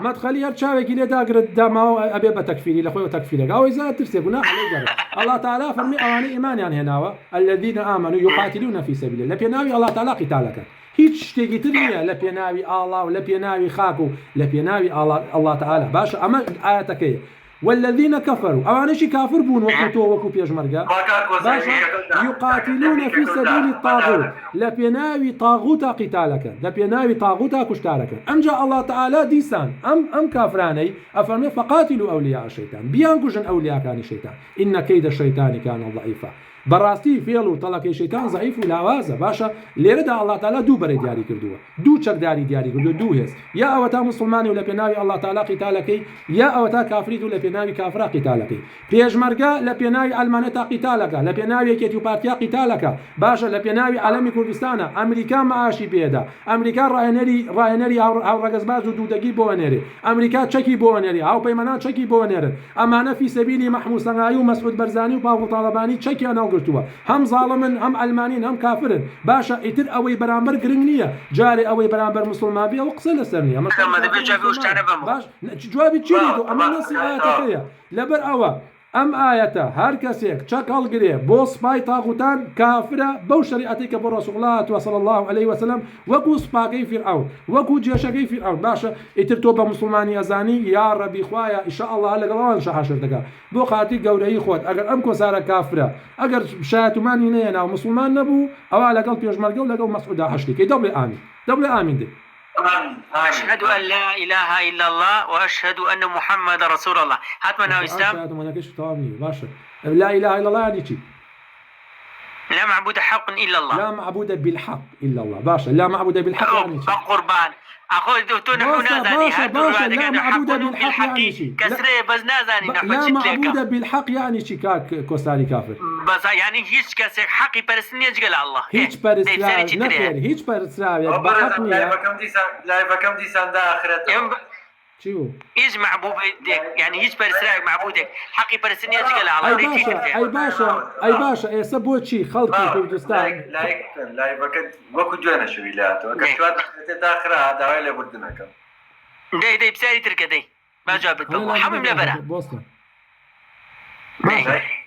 مەدخەلی هەر چاوێکی لێ داگرێت داماوە ئەبێ بە تەکفیری لە خۆی تەکفیرەکە ئەوەی زیاتر ترسێ گوناح لێ گەڕێت الله تعالى فەرمی ئەوانەی ئیمانیان هێناوە الذين آمنوا يقاتلون في سبيل الله لە پێناوی الله تعالى قتالەکە هیچ شتێکی تر نییە لە پێناوی ئاڵا و لە پێناوی خاک و لە پێناوی الله تعالى باشە ئەمە ئاەتەکەی والذين كفروا أوانشي كافر بون وقتو وكو بيجمرقا باشا يقاتلون في سبيل الطاغوت لبيناوي طاغوتا قتالك لبيناوي طاغوتا كشتارك أم جاء الله تعالى ديسان أم كافراني أفرمي فقاتلوا أولياء الشيطان بيانكوشن أولياء كان الشيطان إن كيد الشيطان كان ضعيفا براستي فيلو طلقي شيطان ضعيف ولاوازه باشا ليردا الله تعالى دو بري دياري كردوه دو چك دياري كردو دو هز يا اوتا مسلماني ولا بيناوي الله تعالى قتالك يا اوتا كافريت ولا بيناوي كافر قتالك بيجمرغا لا بيناوي المانيتا قتالك لا بيناوي كيتيوباتيا قتالك باشا لا بيناوي عالمي كردستان امريكا معاشي بيدا امريكا راينري او رغزباز دودگي بونري امريكا تشكي بونري او بيمانا تشكي بونري امانه في سبيل محمود سنغايو مسعود برزاني وباو طالباني تشكي انا هم ظالمن هم علمانين هم كافرن باشا اتر اوي برامبر گرنگنيه جاري اوي برامبر مسلمان بيه وقصه لسرنيه ما دبي جابي وش تعرف باش جوابي تشيدو اما نسي اياتك لبر اوا ام آياته هر کسیک چکال گریه بو سپای تاغوتان کافره بو شریعتی که بو رسول الله صلی الله علیه و سلم وکو سپاقی فرعون وکو جیشکی فرعون باشه اتر تو با مسلمانی ازانی یا ربی خوایا ان شاء الله لقوان شحشر دکا بو خاطی گوری خود اگر ام کو ساره کافره اگر شایت مانی نه نه مسلمان نبو او على قلب يجمر قول لقو مسعود حشتي كي دبل امين دي أشهد أن لا إله إلا الله وأشهد أن محمد رسول الله هاتمنا إسلام لا إله إلا الله يعني شيء لا معبود حق إلا الله لا معبود بالحق إلا الله باشا لا معبود بالحق يعني شيء قربان أخوي دكتور نحن نازاني باشا لا معبود بالحق يعني شيء كسرة بس نازاني لا معبود بالحق يعني شيء كوستاري كافر بس يعني هيش كسر حقي برسني أجل الله هيش برسلا نفر هيش برسلا يا بحق لا يفكم دي سند آخرته شو إيش معبودك يعني هيش برسلا معبودك حقي برسني أجل الله أي باشا إيه سبوت شيء خلقي كردستان لا يفكم وكو جوانا شو ويلات وكشوات تداخرة هذا ولا بدنا كم دي بساري تركة دي ما جابت حمم لبرة بوصل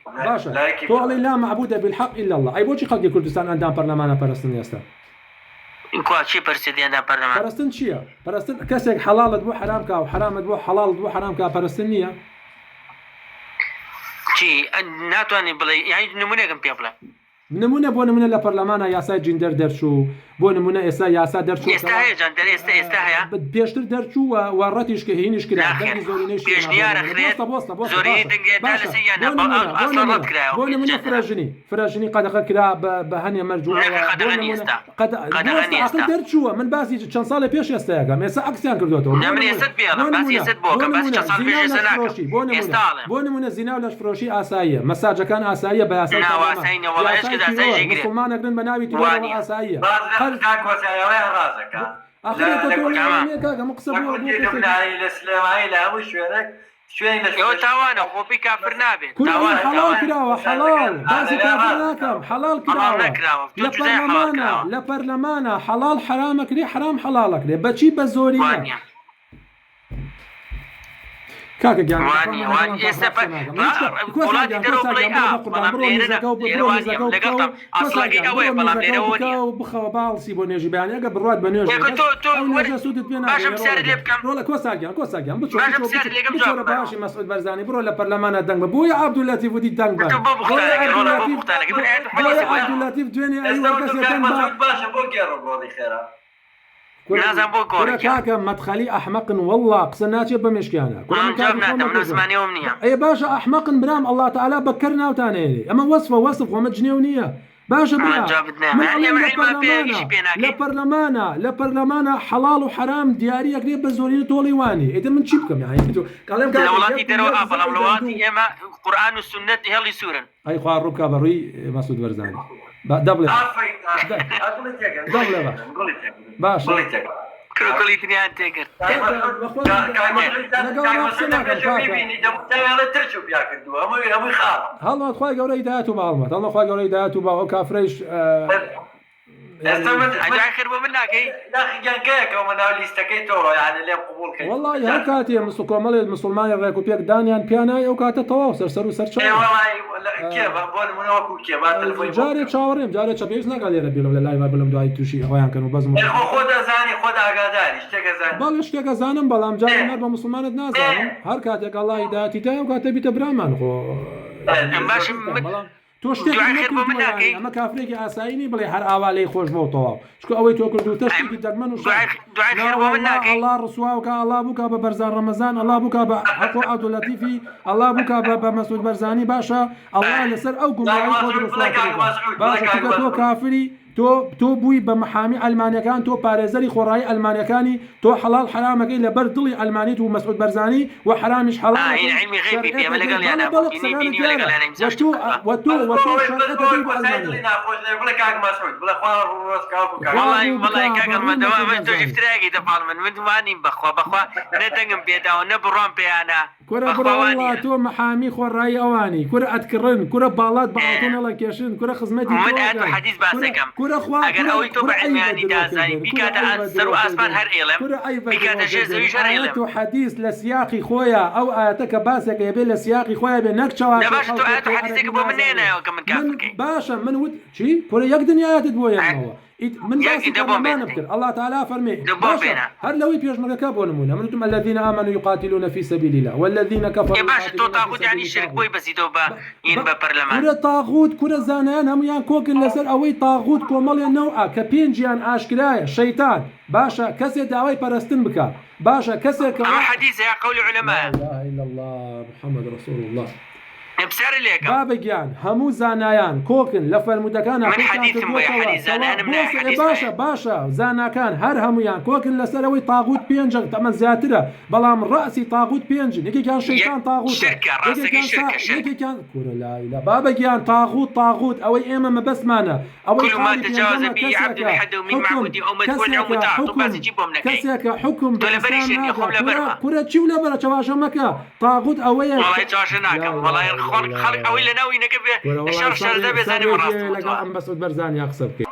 باشا تو لا معبود بالحق إلا الله أي بوشي خلقي كردستان عندهم برلمان برستن يستا إنكوا شيء برسدي عندهم برلمان برستن شيء برستن كسر حلال دبو حرام كا وحرام دبو حلال دبو حرام كا برستنية شيء ناتواني بلاي يعني نمونة كم بيبلا نمونه بۆ نمونە لە پەرلەمانە یاسای جیندەر دەرچوو بۆ نمونە ئێستا یاسا دەرچوو ئێستا جاندەر ئێستا پێشتر دەرچوو و ڕەتیش کە هینیش کرا بۆ نمونە فرەژنی قەدەغە کرا بە هەنێ مەرجوو دەرچووە من باسی چەند ساڵی پێش ئێستایەکەم ئێستا ئەکسیان کردوێتەوە بۆ نمونە زینا و لەشفرۆشی ئاساییە مەساجەکان ئاساییە بە یاسای مسلمانەکردن بە ناوی تیرۆرەوە ئاساییە تاوانە خۆپی کافر نابێت حەڵال کراوە حەڵال باسی کافر ناکەم حەڵال کراوە لە پەرلەمانە حەڵال حرامەکرێ حرام حەڵالەکرێ بەچی بە زۆری كاكا جان واني يستفاد ولادي درو بلاي اصلاقي قوي بلام ليروني بخوا بالسي بونيجي بان اجا براد بنيجي باش مسار اللي بكم رولا كوساجان بتشوف باشي مسعود برزاني برو لا برلمان دنگ بويا عبد اللطيف ودي دنگ عبد اللطيف دويني ايوه كاسه باشا بوكيرو بودي خيره لازم بوكورك كاكا مدخلي احمق والله قصناتي بمشكانا كنا جبنا من زمان يومنيه اي باشا احمق بنام الله تعالى بكرنا وتاني اما وصف ومجنونيه باشا بلا لبرلمانا حلال وحرام دياري قريب بزورين طوليواني اذا من شبكم يعني كلام لولاتي درو افضل لولاتي اما قران والسنه هي سورن اي خوار ركاب الري مسعود برزاني دبل باشا كل اثنين تقر هلا خويا قوري داتو معلومات هلا خويا قوري داتو با كافريش آخر بمنك هي لا جانكيك ومن ليستكيتو يعني اللي قبول كي والله هكاتي مسكومل المسلمان الريكو بيك دانيان بيانا او كاتا تواو سر وسر اي والله كيف بقول منو كيف هذا جاري شاوريم جاري تشابيش نقال يا ربي لهم لا بلهم دعاي توشي هوان كانوا بزم خذ زاني خذ اقاداني اشتكى زاني بل اشتكى زانم بلام جاري نربى مسلمان نازم هر كاتك الله هدايتي تا وكاتب بتبرامان خو ماشي توشتي اما كافريكي اسايني بلي هر اوالي خوش بو تو شكو اوي تو كردو تشتي دغمن وش دعاء خير ومنك الله رسواك الله بك ببرزان رمضان الله بك بحقو عبد اللطيفي الله بك بمسعود برزاني باشا الله لسر او قوم خود رسواك باشا تو كافري تو بوي بمحامي المانيا كان تو باريزري خوراي المانيا كاني تو حلال حرامك الا بردلي الماني تو مسعود برزاني وحرامش حلال علمي غيبي بيا ملقال انا بيني ملقال انا وتو شركه دي المانيا بلا كاك مسعود بلا خوار والله كاك ما دوام انتو شفت راقي تفعل من واني بخوا نتنقم بيدا ونبرون بيانا كره والله تو محامي خوراي اواني كره اتكرن كره بالات بعطون الله كيشن كره خدمتي من اتو حديث باسكم اگر اوی تو بعلمانی دازای بکات سر و اسمان هر علم بکات جزوی هر علم تو حديث لسياقي خويا او اتك باسك يبي لسياقي خويا بنكشوا لا باش تو اتو حديثك بو منين يا كم كافك باشا من ود شي كل يقدن يا تدوي هو من باسك ما نذكر الله تعالى فرمي هل لو يبيش مكاب ونمونا من انتم الذين امنوا يقاتلون في سبيل الله والذين كفروا يا باشا تو طاغوت يعني الشرك بوي بس يدوبا ين ببرلمان كره طاغوت كره زانان هم يان كوكن لسر اوي طاغوت كومل نوعا كبينجيان اشكرايا شيطان باشا كسي دعوي برستن بك باشا كسي حديث يا قول علماء لا اله الا الله محمد رسول الله بسعر ليك بابجيان همو زانايان كوكن لفر مدكان من حديث مو حديث زانان من حديث باشا زاناكان هر هميان كوكن لسروي طاغوت بينجن تمن زياتره بلام راسي طاغوت بينجن يجي كان شيطان طاغوت شركه راسك شركه يجي كان كور لا اله بابجيان طاغوت او ايما بس مانا او كل ما تجاوز به عبد الحد ومن معبودي او مدول او متعطو بس يجيبهم لك كسيك حكم ولا بريش يخوم لبرما كره تشي ولا برا تشواش مكا طاغوت او والله تشاشناك والله خلق او الا ناوي نكب الشر ده بزاني مرات لقى ام مسعود برزاني اقصد كي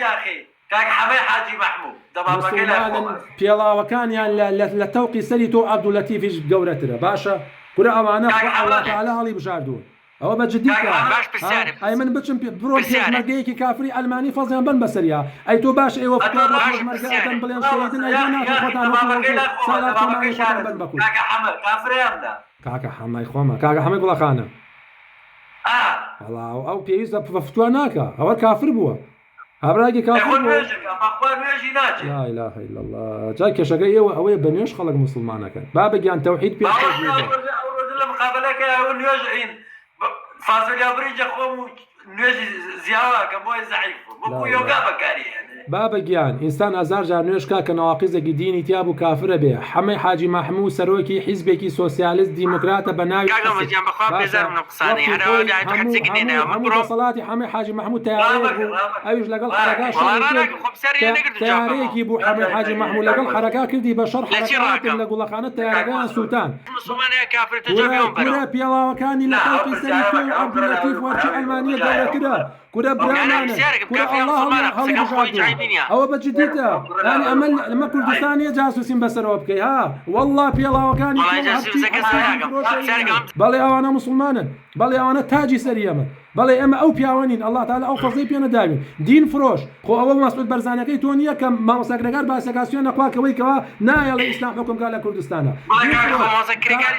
يا اخي كاك حماي حاجي محمود دابا مسلمان بيلا وكان يعني لتوقي سليتو عبد اللطيف جورتنا باشا كره امانه الله تعالى علي بشاردون او بجديك باش بالسالب اي من بتشم برو مرقيكي كافري الماني فازيان بن بسريا اي تو باش اي وفق مرقيكي بلين سيدنا اي انا خطا صلاه كمان خطا بن بكون كاك حماي كافري امدا كاكا حماي خوما كاكا حماي بلا خانه والله او بيز فتواناكا او كافر بوا هبراجي كافر بوا لا اله الا الله جاك شقي او بنيش خلق مسلمانا كان بابك يعني توحيد بيش المقابله كان يوجعين فاصل يا بريج قوم نوجي زياره كبوي ضعيف بكو يوغا بكاري بابا گیان انسان هزار جار نوێش کە ناواقیزێکی دینی تیا بوو کافرە بێ حەمەی حاجی مەحموود سەرۆکی حیزبێکی سۆسیالیست دیموکراتە بە ناوی هەموو دەسەڵاتی حەمەی حاجی مەحموود ئەویش لەگەڵ تیارەیەکی بوو حەمەی حاجی مەحموود لەگەڵ حەرەکە کردی بە شەڕ حەرەکەتن لە گوڵەخانە تیارەکەیان سووتان پێڵاوەکانی لە خەڵکی سەری تۆ عەبدولەتیف وەرچی ئەلمانیە گەورەترە كورة برامانة كورة الله أو بجديته يعني أمل لما كردستانية جاسوسين بسروا بكي ها والله بيلا وكان بالي أنا مسلمانا بالي أنا تاجي سريما بالي أما أو بياوانين الله تعالى أو فضي بينا دائما دين فروش خو أول مسعود برزانكي تونيا كم ما مسكرجار باسكاسيون نقوا كوي كوا نايا الإسلام حكم قال كردستان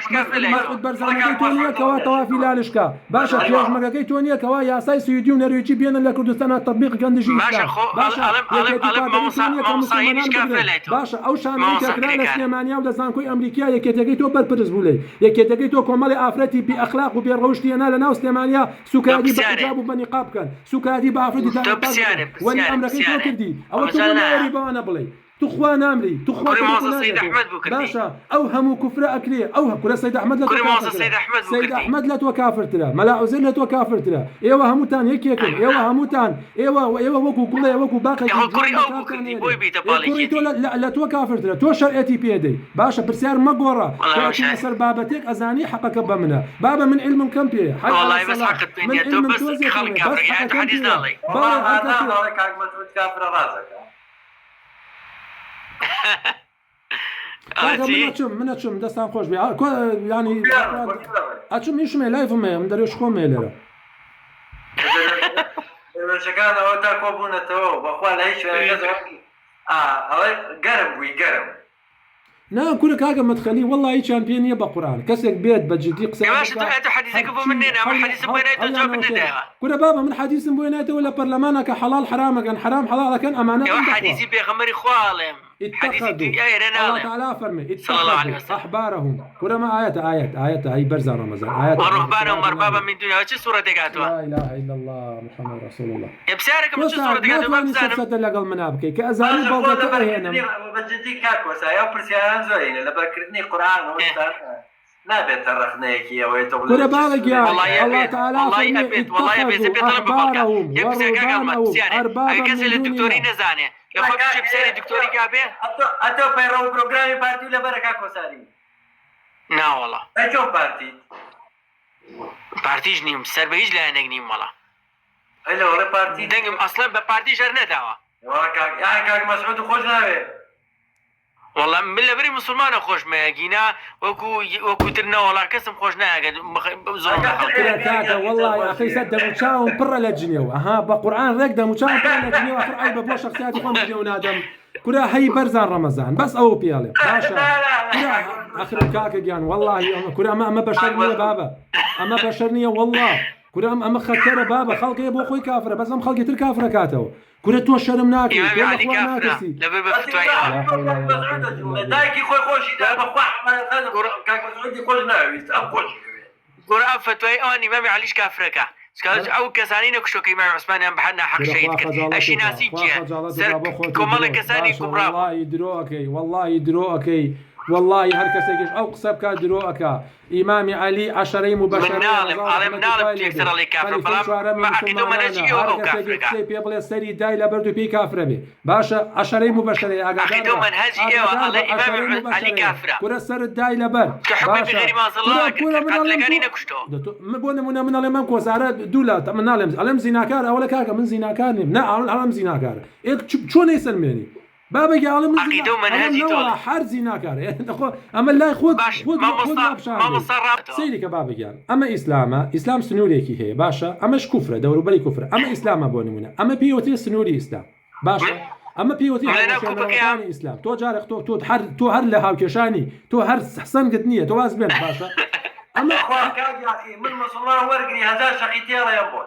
مسعود برزانكي تونيا كوا توافي لالشكا باشا بياج مكاكي تونيا كوا يا ساي سيديون نرويجي بينا لكردستان التطبيق كندجي باشا أو شامل كلا سليمانيا ولا زانكوي أمريكيا يكتجي تو بربرز بولي يكتجي تو كمال أفرتي بأخلاق وبروشتي أنا لنا سليمانيا سكادي بحجاب وبنقاب كان سكادي بأفرتي والأمريكي تو كردي أو تو نوري بانا بلي تخوا نامري تخوا كريم سيد احمد بوكردي باشا او همو كفر اكلي او كل سيد احمد لا كريم سيد احمد لا توكافر ترى ملا عزيز لا توكافر ترى ايوا همو تان هيك ايوا همو تان ايوا وكو كل وكو باقي كوري او بوكردي بوي بيتا بالي لا توكافر ترى تو شرعتي بيدي باشا برسيار مقوره تاتي اثر بابتك ازاني حقك بمنا بابا من علم كم بيه والله بس حق الدنيا تو بس خلق كافر يعني حديث دالي والله انا لك حق ما تكافر راسك من أشوم دستان خوش بی يعني أشوم يشوم لايف ما من دريوش خو ميلره شكانا هو تاكو بونا تو بخوال هيش قرم وي قرم نعم كل كاجا ما تخليه والله هي شامبيون يبقى قرآن كسك بيت بجدي قصة يا باشا انتوا حديثك ابو مننا من حديث بويناته جاب مننا كل بابا من حديث بويناته ولا برلمانك حلال حرام كان حرام حلال كان امانه يا حديثي بيغمر خوالم حديثي الله تعالى فرمي اتخذوا احبارهم كل ما آيات هي برزة رمضان آيات ورهبانهم اربابا من دنيا وش الصورة دقاتوا لا اله الا الله محمد رسول الله يا بسارك من الصورة دقاتوا ما بزانم لا قل منابكي كازاني بوضع هنا بجدي كاكوس يا برسيان زين لبكرتني قرآن نابت الرخنيكي ويتغلق كل بالك يا الله تعالى والله أبيت والله أبيت سبيت أحبارهم ورهبانهم أربابا من دون الدكتورين زاني يا خب جيب سيري دكتوري كابي أتو بيرو بروجرامي بارتي ولا بركة كوساري نا والله أتو بارتيج نيم سر بيج لا نيم والله إلا ولا بارتي دنجم أصلا ببارتي جرنا دعوة يعني كاك مسعود خوش ناوي والله من لبري مسلمان خوش ما يجينا وكو ترنا والله كسم خوش ناقد ظلم كاكا والله يا اخي سد مشاهم برا لجنيو اها بقران رقد مشاهم برا لجنيو اخر اي بابو شخصيات يقوم بجون ادم كلها هي برزان رمضان بس او بيالي باشا اخر كاكا جان والله كلها اما بشرني بابا اما بشرني والله كلها اما خكره بابا خلق يبو اخوي كافره بس ام خلق يتر كافره كاتو كل تو شرم ناكل يا علي كافره لبي بفتوي دايكي خوي خوشي دا بخوح ما كاك مسعود خوش ناوي خوش قرأ فتوي اني امام عليش كافركا سكاج او كسانين كشوك امام عثمان بحنا حق شهيد اشي ناسي جه كمال كساني كبرى والله يدروكي والله هركسيكش او قصبك دروكا امام علي 10 مباشرين من نالم تكسر عليك كافر بلا ما عقيدو مناجي او كافركا بيبل سري داي لبردو بي كافر بي باشا 10 مباشرين عقيدو منهجي على امام علي كافر كره سر داي لبر باشا غير ما صلى لقاني نكشتو مبون من الامام كوزاره دوله من علم زيناكار اولا كاكا من زيناكار نا علم زيناكار شو يسميني بابا يا عالم عقيدو منهجي طول حرزي ناكار اما لا خذ ما مصرف سيدك بابا يا اما اسلام سنوريكي هي باشا اماش كفره دورو بالي كفره اما اسلام بونمونه اما بيوتي سنوري اسلام باشا اما بيوتي ثاني اسلام تو جارك تو هر لها كشاني تو هر حسن قدنيه تو وازبن باشا اما اخوك يا اخي من مسلمان ورقني هذا شقيتي يا يبون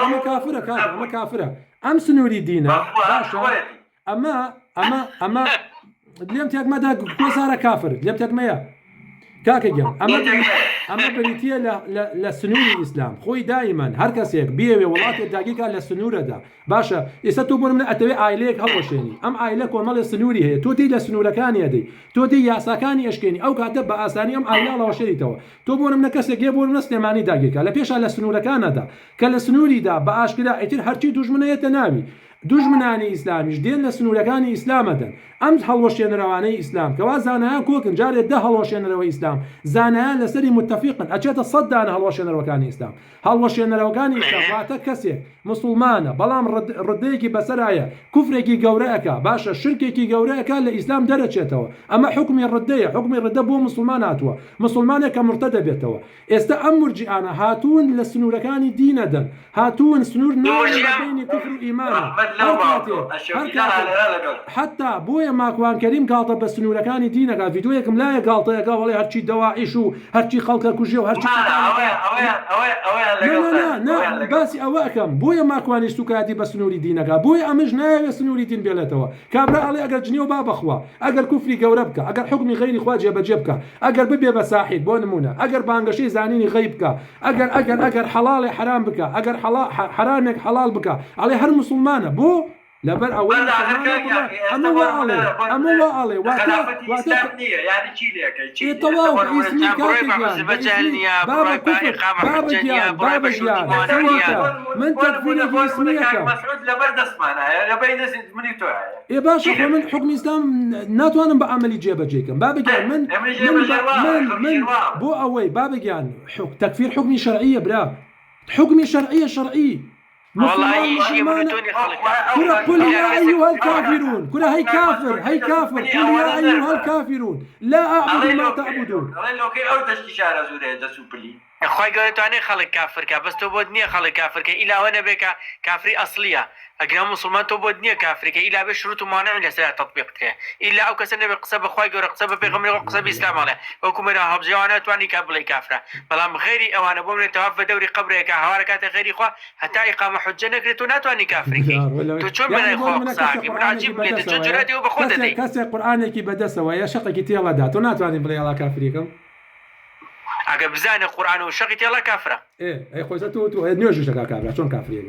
اما كافره كافره اما كافره ام سنوري دينا باشا اما اليوم تاك ما دا كوزاره كافر اليوم تاك ما كاكا جام اما بريتيا لسنوري الاسلام خوي دائما هر كسيك بيوي والله دقيقه لسنوره دا باشا يستوبون من اتوي عائليك هوشيني ام عائلك ومال سنوري هي توتي لسنوره كان يدي توتي يا ساكاني اشكيني او كاتب اساني ام عائله الله وشري تو توبون من كسيك يبون من سليماني دقيقه لا بيش على سنوره كان دا كل سنوري دا باش كده ايتر هرشي دجمنه يتناوي دجمناني اسلامي جدين لسنوركاني اسلامدا ام هلوشين رواني اسلام كوا زانا كوكن جاري ده هلوشين روي اسلام زانا لسري متفقا اجت الصد انا هلوشين روكاني اسلام هلوشين روكاني اسلام واتكسي مسلمانه بلام رديكي بسرايا كفركي غوريكا باشا شركيكي غوريكا لاسلام درجتها اما حكمي الرديه حكمي الرده بو مسلماناتوا مسلمانه كمرتده بيتوا استامر جي انا هاتون لسنوركاني ديندا هاتون سنور نار بين كفر ايمان حتى بويا ماكوان كريم قالطه بس سنوركاني دينا قال فيديوكم لا قالطه قال والله هرشي دواعش وهرشي خلق كوجي وهرشي لا بس اواكم بويا ماكوان استوكادي بس سنوري دينا قال بويا امجنا سنوري دين بيلتوا كابرا علي اجر جنيو باب اخوا اجر كفري قوربك اجر حكمي غيري خواجه بجبك اجر ببي بساحيد بونمونه اجر بانغشي زانيني غيبك اجر حلال حرام بك اجر حرامك حلال بك علي هر مسلمان بو لبر أول أما والله واتك يعني تشيلي طبعا اسمي كاتب بابا من تكفيني اسميك مسعود لبرد اسمعنا لبين منيتو يا باشا من حكم الإسلام ناتوانم بعمل جيبة جيكم بابا جان من بو أوي بابا جان تكفير حكمي شرعية برا حكمي شرعي والله أي شيء من دون خلق قل يا أيها الكافرون قل هي كافر قل يا أيها الكافرون لا أعبد ما تعبدون خواهی گوره تو آنه خلق کافر که بس تو بود نیه خلق کافر که ایلا هنه بکا کافری اصلیه اگر هم مسلمان تو بود نیه کافری که ایلا به شروط و مانع لسر تطبیق که ایلا او کسی نبی قصه بخواهی گوره قصه بپیغمری و قصه باسلام علیه وکم را حب جوانه تو آنی کابلی کافره بلام غیری اوانه بومن توقف دوری قبره که حوارکات غیری خواه حتی اقام حجه نکری تو نتو آنی کافری که تو چون برای خواه قصه من عجیب لیده چون جراتی و بخود دی کسی قرآنی که بدسته و یا شقی که تیلا دا تو نتو آنی بلی علا کافری کم اگه بزنه قرآن و شقی تیلا کافره ای خویسته تو نیوشو شکا کافره چون کافریه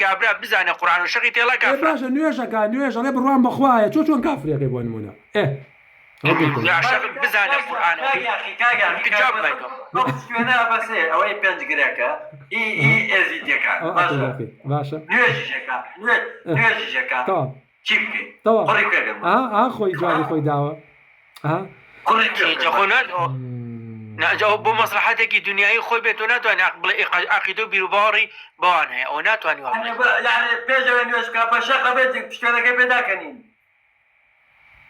کابرا بزنه قرآن و شقی تیلا کافره باشا نوێژە لێ بڕوان بەخوایە چۆن کافرێکی بۆ نمونە لا شق بزنه قرآن كتاب بيكم شوێنە بەسێ ئەوەی پێنج گرێکە ئێزیدەکە باشە نوێژیشەکە چی بکەیت قڕی پێگەم خۆی جوانی خۆی داوە نجاوب بو مصلحتك دنياي خوي بيتو ناتواني عقيدو بيروباري بوانه او ناتواني يعني بيجو نيوشكا بشقه بيتك تشتغل بدا كنين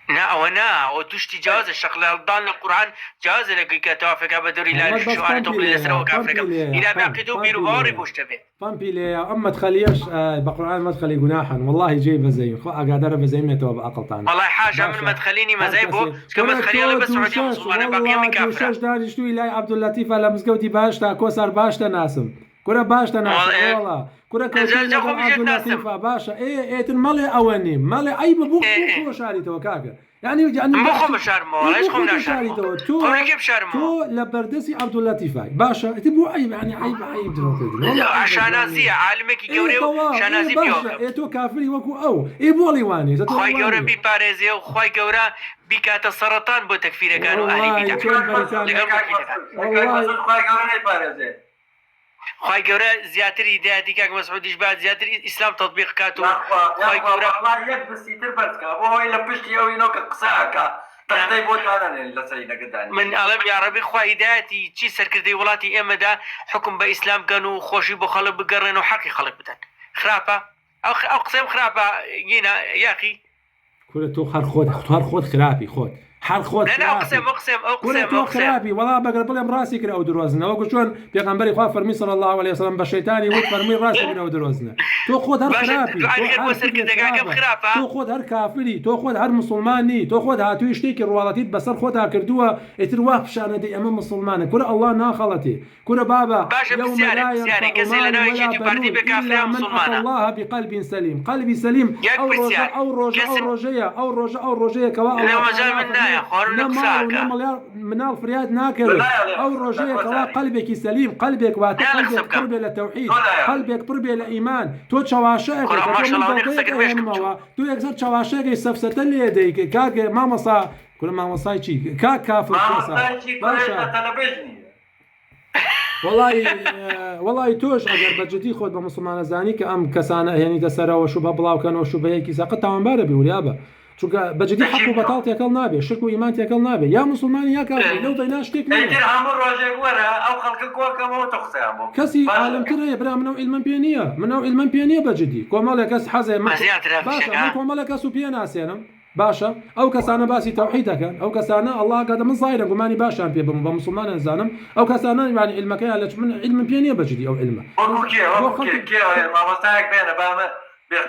نا او تشتي جواز الشغل الضال القران جواز لك كتوافق بدوري لا شو انا تقول لي سرو كافرك الى بعقيدو بيروباري بوشتبه طنبيلي اما تخليش بقران ما تخلي جناحا والله جيب زي خو اقدر بزي متو بعقل ثاني والله حاجه من ما تخليني ما زيبو كما تخليني بس سعودي مسلمان باقي من كافر شش دار شتو الى عبد اللطيف على مسكوتي باشتا كوسر باشتا ناسم كره باشتا ناسم والله كره كوسر عبد اللطيف باشا ايه تنملي اواني مالي اي بو شاري تو كاكا يعني مخو بشرمو ليش خو نشرمو تو لبردسي عبد اللطيف باشا تبو عيب يعني عيب دروتي عشان زي عالمك يقوري عشان زي بيو تو كافري وكو او اي بولي واني خوي يقوري بي باريزي وخوي يقوري بكات السرطان بو تكفير كانوا اهلي بيتا والله خوي يقوري باريزي خوي يقوري زياتر هدايتي كاك مسعوديش بعد زياتر اسلام تطبيق كاتو خوي يقوري والله يكبس يتربرتك ابو هي لبشتي او ينوك قصاك تحتي بوتانا لسينا قداني من ألم يا ربي خوي هدايتي تشي سركردي ولاتي اما دا حكم باسلام كانوا خوشي بو خلق بقرن وحقي خلق بدن خرافه او قسم خرافه ينا يا اخي كل تو هر خود خرابي خود هر خود لا اقسم خرابي والله بقرب لهم راسي كده او دروزنا وقول شلون بيغمبري خوا فرمي صلى الله عليه وسلم بالشيطان يموت فرمي راسي كده او دروزنا تو خود هر خرابي تو خود هر كافري تو خود هر مسلماني تو خود هاتو يشتكي روالاتي بسر خودها كردوها اترواه بشان دي امام مسلمان كل الله ناخلتي كل بابا يوم لا ينفع مال ولا بنون الا من اتى الله بقلب سليم قلبي سليم او رجيه كوا منال فرياد ناكر او رجيه كوا قلبك سليم قلبك قلبك قرب الى التوحيد قلبك قرب الى الايمان تو شواشك تو يكسر شواشك يسفسط لي يديك كاك ما مصا كل ما مصاي شي كاك كافر والله توش اگر بجدي خود بمسلمان زاني كام كسانه يعني تسرا وشبه بلاو كانوا شبه كي ساقط تمام بيقول يابا چونکە بەجددی حق و بەتاڵ تێکەڵ نابێ شرک و ئیمان تێکەڵ نابێ یا مسلمانی یا کافر لەو بەینا شتێک کەسی عالمتر هەیە برا منەو عیلمم پێ نییە بەجددی کۆمەڵێک کەس حەزێ باشە کۆمەڵێک کەس و پێ ناسێنم باشە ئەو کەسانە باسی تەوحید دەکەن ئەو کەسانە ئەڵڵا گادە من زایرە گومانی باشان پێ بم بە مسلمانە زانم ئەو کەسانە یعنی عیلمەکەیان لە من عیلمم پێ نییە بەجددی ئەو عیلمە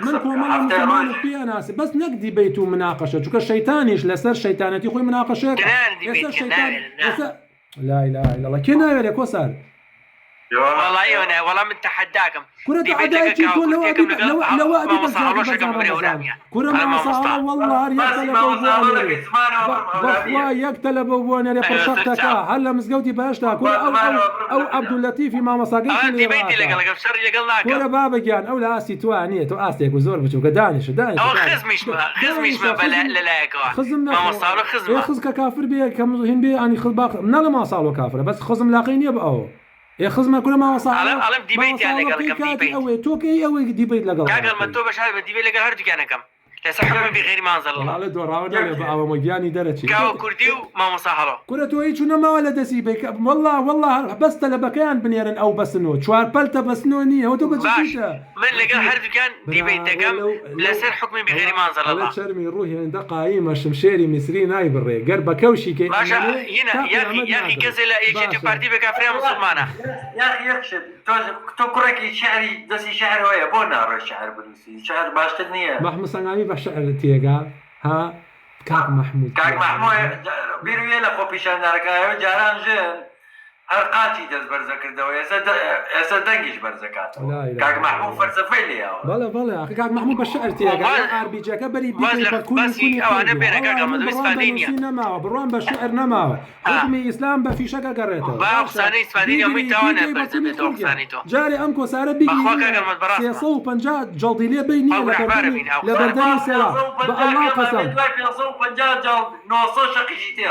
من كمان مسلمان فيها ناس بس نقدي بيتو مناقشة شو كشيطانيش لسر شيطانتي خوي مناقشة يسر شيطان لا إله إلا الله كنا يا كوسر والله أنا والله من تحداكم كرة عدايتي كل لو أبي كرة ما صار والله يقتل بوبونا اللي فرشتك هلا مسقوتي باشتا كرة أو عبد اللطيف ما مصاقيش اللي كرة بابا جان أو لا أسي توانية تو أستيك وزور بتشو قدانش أو خزميش ما بلا لا خزم ما صاروا خزم خزك كافر بيه كم هين بيه يعني خذ باق من لا ما صاروا كافر بس خزم لاقين يبقوا يا خزمة كل ما وصل علم ديبيت يعني قال كم ديبيت أو توكي أو ديبيت لقال قال ما تو بش هذا ديبيت لقال هرتك أنا كم لسحب بغير ما أنزل الله على دور راونا يبقى ومجاني درجة كاو كرديو ما مصاحبه كرة ويش ما ولا دسيبك والله بس تلبكان بنيرن أو بس نو شوار بلتا بس نونية هو تو بتشيته من لقى هرتك كان ديبيت كم لسر حكمي بغير ما أنزل الله شرمي روحي عند قايمة شمشيري مصري ناي بري قربة كوشي كي باشا هنا يا أخي كزلا يجي بارتي بكافريا مسلمانة يا أخي يخشب تو كرك شعري دسي شعر ويا بونا الشعر بالنسي شعر باش تنية محمود صنعاني بشعر تيجا ها كاك محمود بيروي له خو بيشان نركايو جاران جن هرقاتي دز برزكر دوي اسا دنجش برزكات كاك محمود فلسفي لي بلا اخي كاك محمود بشعر تيجا ار بي جاك بري بس انا بينك كاك مدرس فادينيا نما بران بشعر نما حكمي اسلام بفي شقه قريته باخ ثاني فادينيا مي تاوانا برزكر ثانيتو جاري امكو ساره بيجي يا صو بنجاد جلدي لي بيني لبردني سلا بالله قسم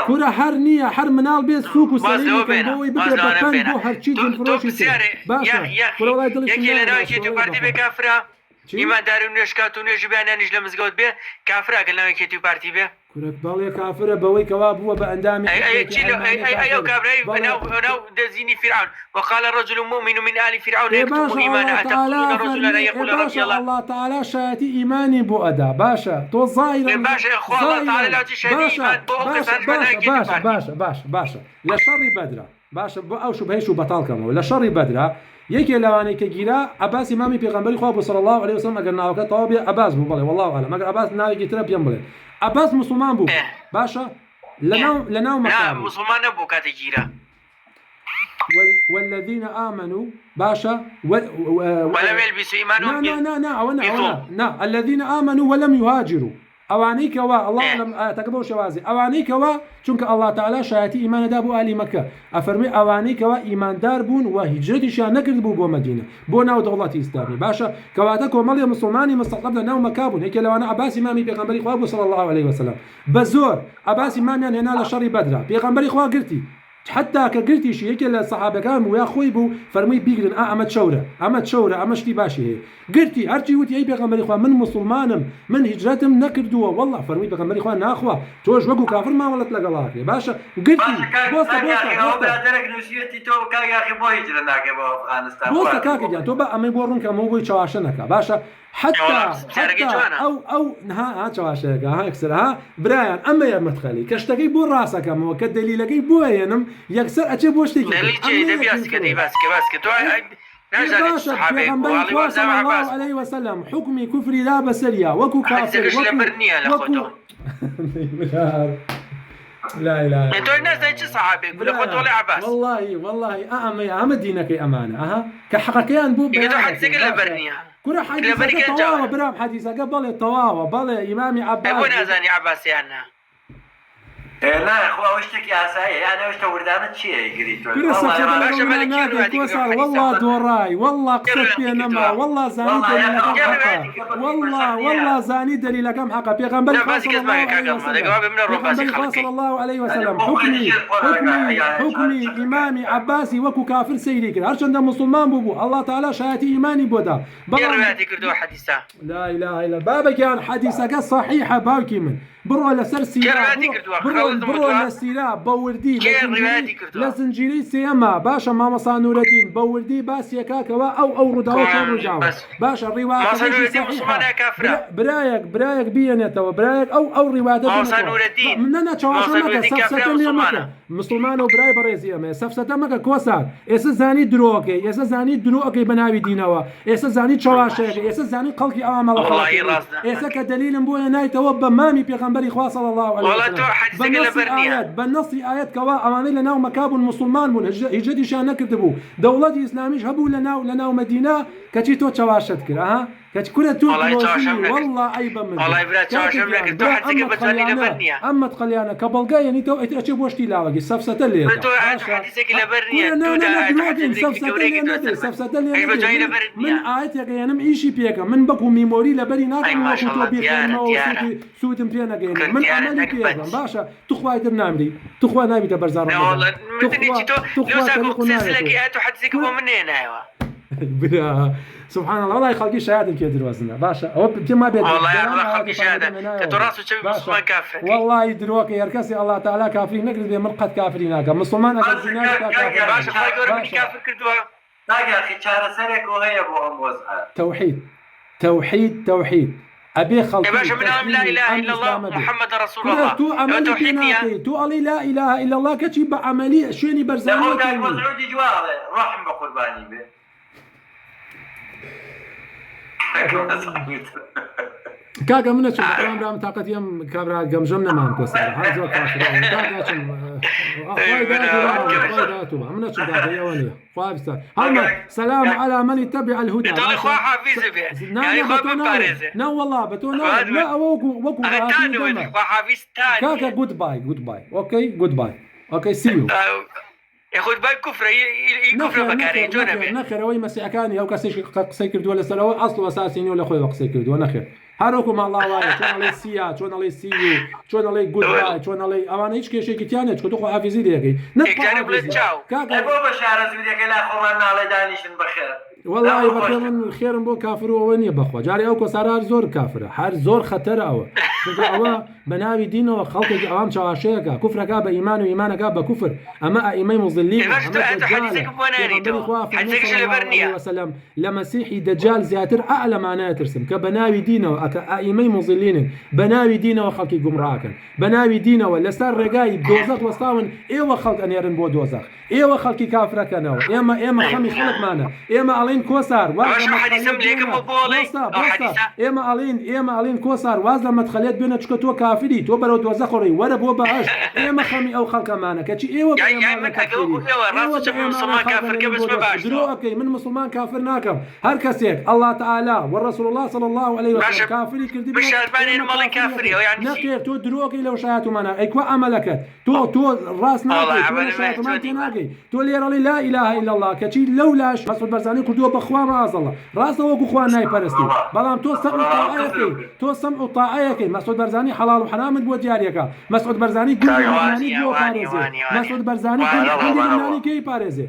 كره هرنيه حر منال بيت سوق وسليم كان بكان بو هرشي فروشي باشا ياكي لنا كيتو بارتي بكافرا إما دارو نشكاتو نجبانا نجلا مزقود به كافرا قلنا كيتو بارتي به كرك بالي كافرة بوي كواب هو بأندامي أي كافرة أنا دزيني فرعون وقال الرجل مؤمن من آل فرعون يكتم إيمانه أتقتلون رجلا أن يقول ربي الله تعالى شاتي إيماني بو أدا باشا تو ظاهرا باشا إخوة الله تعالى لا تشهد إيمان باشا لا شر بدرة باشا أو شبهي شو بطال كما ولا شر بدرة يكي لواني كجيرا عباس إمامي بيغمبري خواب صلى الله عليه وسلم قلنا وقت طوابي عباس بو بالي والله أعلم مگر عباس ناوي جترا بينبلي عباس مسلمان بو باشا لنا نعم مسلمان بو كاتجيرا والذين آمنوا باشا ولم يلبسوا إيمانهم لا الذين آمنوا ولم يهاجروا أوانيك وا الله لم تقبل شوازي أوانيك وا چونك الله تعالى شاهدي إيمان دابو آل مكة أفرمي أوانيك وا إيمان دار بون وهجرتي شان نكرد بو مدينة بو ناو دولة إسلامي باشا كواتك ومالي مسلماني مستقبل ناو مكابون هيك لو أنا عباس إمامي بيغمبري خواب صلى الله عليه وسلم بزور عباس إمامي هنا لشر بدرة بيغمبري خواب قلتي حتى كقلتي شيء هيك الصحابة كانوا ويا خوي بو فرمي بيقولن أما تشورة أما شتي باشي هي قلتي أرجي وتي أي بيغمبري إخوان من مسلمانم من هجرتهم نكردوا والله فرمي بيغمبري إخوان ناخوا توج وقو كافر ما ولا تلقى الله يا باشا قلتي بوسا بوسا كاكي جان تو بقى أما يبورون كمو بو يشواشنك باشا حتى أو ها شواشك ها يكسر ها برايان أما يا مدخلي كشتكي بو راسك أما وكدليل كي بو ينم يكسر أشي بوشتي دليل باسك تو باشا بيغمبري صلى الله عليه وسلم حكمي كفري لا بسريا وكو كافر وكو لا إله انتوا الناس زي صحابي يقول لك ولا عباس والله أما دينك أمانة أها كحقيقة بو يقدر حد سجل برنيا كل حديث طواوة برام حديث قبل الطواوة بل إمامي عباس أبونا زاني عباس يعني لا اخوة وشتك يا ساي انا وش توردانة شيء قريت والله دوراي والله قصد بي نما والله زاني دليل كم حقا والله زاني دليل كم حقا بيغمبري صلى الله عليه وسلم حكمي إمامي عباسي وكو كافر سيدي كده هرشان مسلمان بوبو الله تعالى شهاتي إيماني بودا لا إله إلا بابا كان حديثك صحيحة باوكي من برو لسرسي برو لسيلا بوردي لسنجيري سيما باشا ماما صانور الدين بوردي باس يكاكوا أو رداوة الرجاو باشا الرواية صحيحة برايك بيانيتا برايك أو رواية ماما صانور الدين مننا تشواشنك سفسة ليمكا مسلمان وبراي بريزي أما سفسة مكا كوسات إيسا زاني دروكي بناوي دينوا إيسا زاني تشواشك إيسا زاني قلقي أمام الله إيسا كدليل بويا ناي توبا مامي بيغمبر پێغەمبەری خوا صلی الله علیه والله تو حدیثێک لەبەر نییە بەنەسی ئاەت کەوا ئەوانەی لە ناو مەکا بوون موسڵمان بوون هیجرەتیشیان نەکردبوو دەوڵەتی ئیسلامیش هەبوو لە ناو مەدینە کەچی تۆ چاواشت کرد ئەها کەچ کورە تو والله عیبە من ئەمەت قەلیانە کە بەڵگایەنی تۆ ئەچێ بۆ شتی لاوەگی سەفسەتە لێ من ئاەتێکەیەنم ئیشی پێکە من بەکو میمۆری لەبەری ناکەم سوودم پێ نەگەین من ئەمەلی پێکەم باشە توخوایتر نامری توخوا نابیتە بەرزار برا سبحان الله والله خلقي شهاده كده دروازنا باشا هو ما بيد والله خلقي شهاده كتراس وتشوف مسلمان كافر والله يدروك يركسي الله تعالى كافرين نقدر بمرقه كافرين هذا مسلمان انا زناش كافر باشا خلقي كافر كردوا يا اخي شهر سرك وهي ابو ام وزعه توحيد ابي خلق يا باشا من لا اله الا الله محمد رسول الله تو عملي بيناتي تو علي لا اله الا الله كتب عملي شوني برزاني هو قاعد مسعودي جواره رحم بقرباني به كاكا من شو كلام رام طاقت يوم كابرا جمجم نمان كوسر هذا كافر كاكا شم فايداته من شو كاكا يا ولي خايف سلام على من يتبع الهدى يا اخو حافظ به يا اخو باريزه لا والله بتونا لا وكو حافظ ثاني كاكا جود باي اوكي سي يو ياخذ بالك كفر كفر بكاري جونا به نخر وي مسيحكاني او قسي كردو ولا سلو اصل اساسي ولا خويا قسي كردو نخر هاروكم الله وايد شلون علي سيا شلون علي سيو شلون علي جود باي شلون علي انا هيك شيء كتيانه تكو حافظي ديكي نقدر تشاو كاكا ابو بشار زبيدك لا خونا على دانيش بخير والله بخير من خير بو كافر وين يبخوا جاري او كسار زور كافر هر زور خطر او او بناوي دين وخلق عوام شواشيكا كفر كاب ايمان وايمان كاب كفر اما ايمان مضلين وسلم لمسيحي دجال زياتر اعلى معناه ترسم كبناوي دين ايمان مضلين بناوي دين وخلق جمراكن بناوي دين ولا صار رجاي دوزخ وصاون ايوا خلق ان يرن بو دوزخ ايوا خلق كافر كانوا اما خمي خلق معنا اما كوسار اما الين كوسار واز لما تخليت بينك تو كافري تو برو دوزخوري ولا بو باش اما خمي او خلق معنا كشي ايوا مسلمان كافر كبس ما باش درو اوكي من مسلمان كافر ناكم هر كسيك الله تعالى والرسول الله صلى الله عليه وسلم كافري كردي مش الباني المال كافري يعني نخير تو درو اوكي لو شاهدوا معنا ايكوا عملك تو راس ناكي تو ليرالي لا اله الا الله كشي لولاش مسعود برزاني كردو بخوا ما الله راسه وكو خوا ناي برستي بلام تو سمع طاعيك مسعود برزاني حلال وحرام بو دياريك مسعود برزاني قندي بو باريزي مسعود برزاني قندي لبناني كي باريزي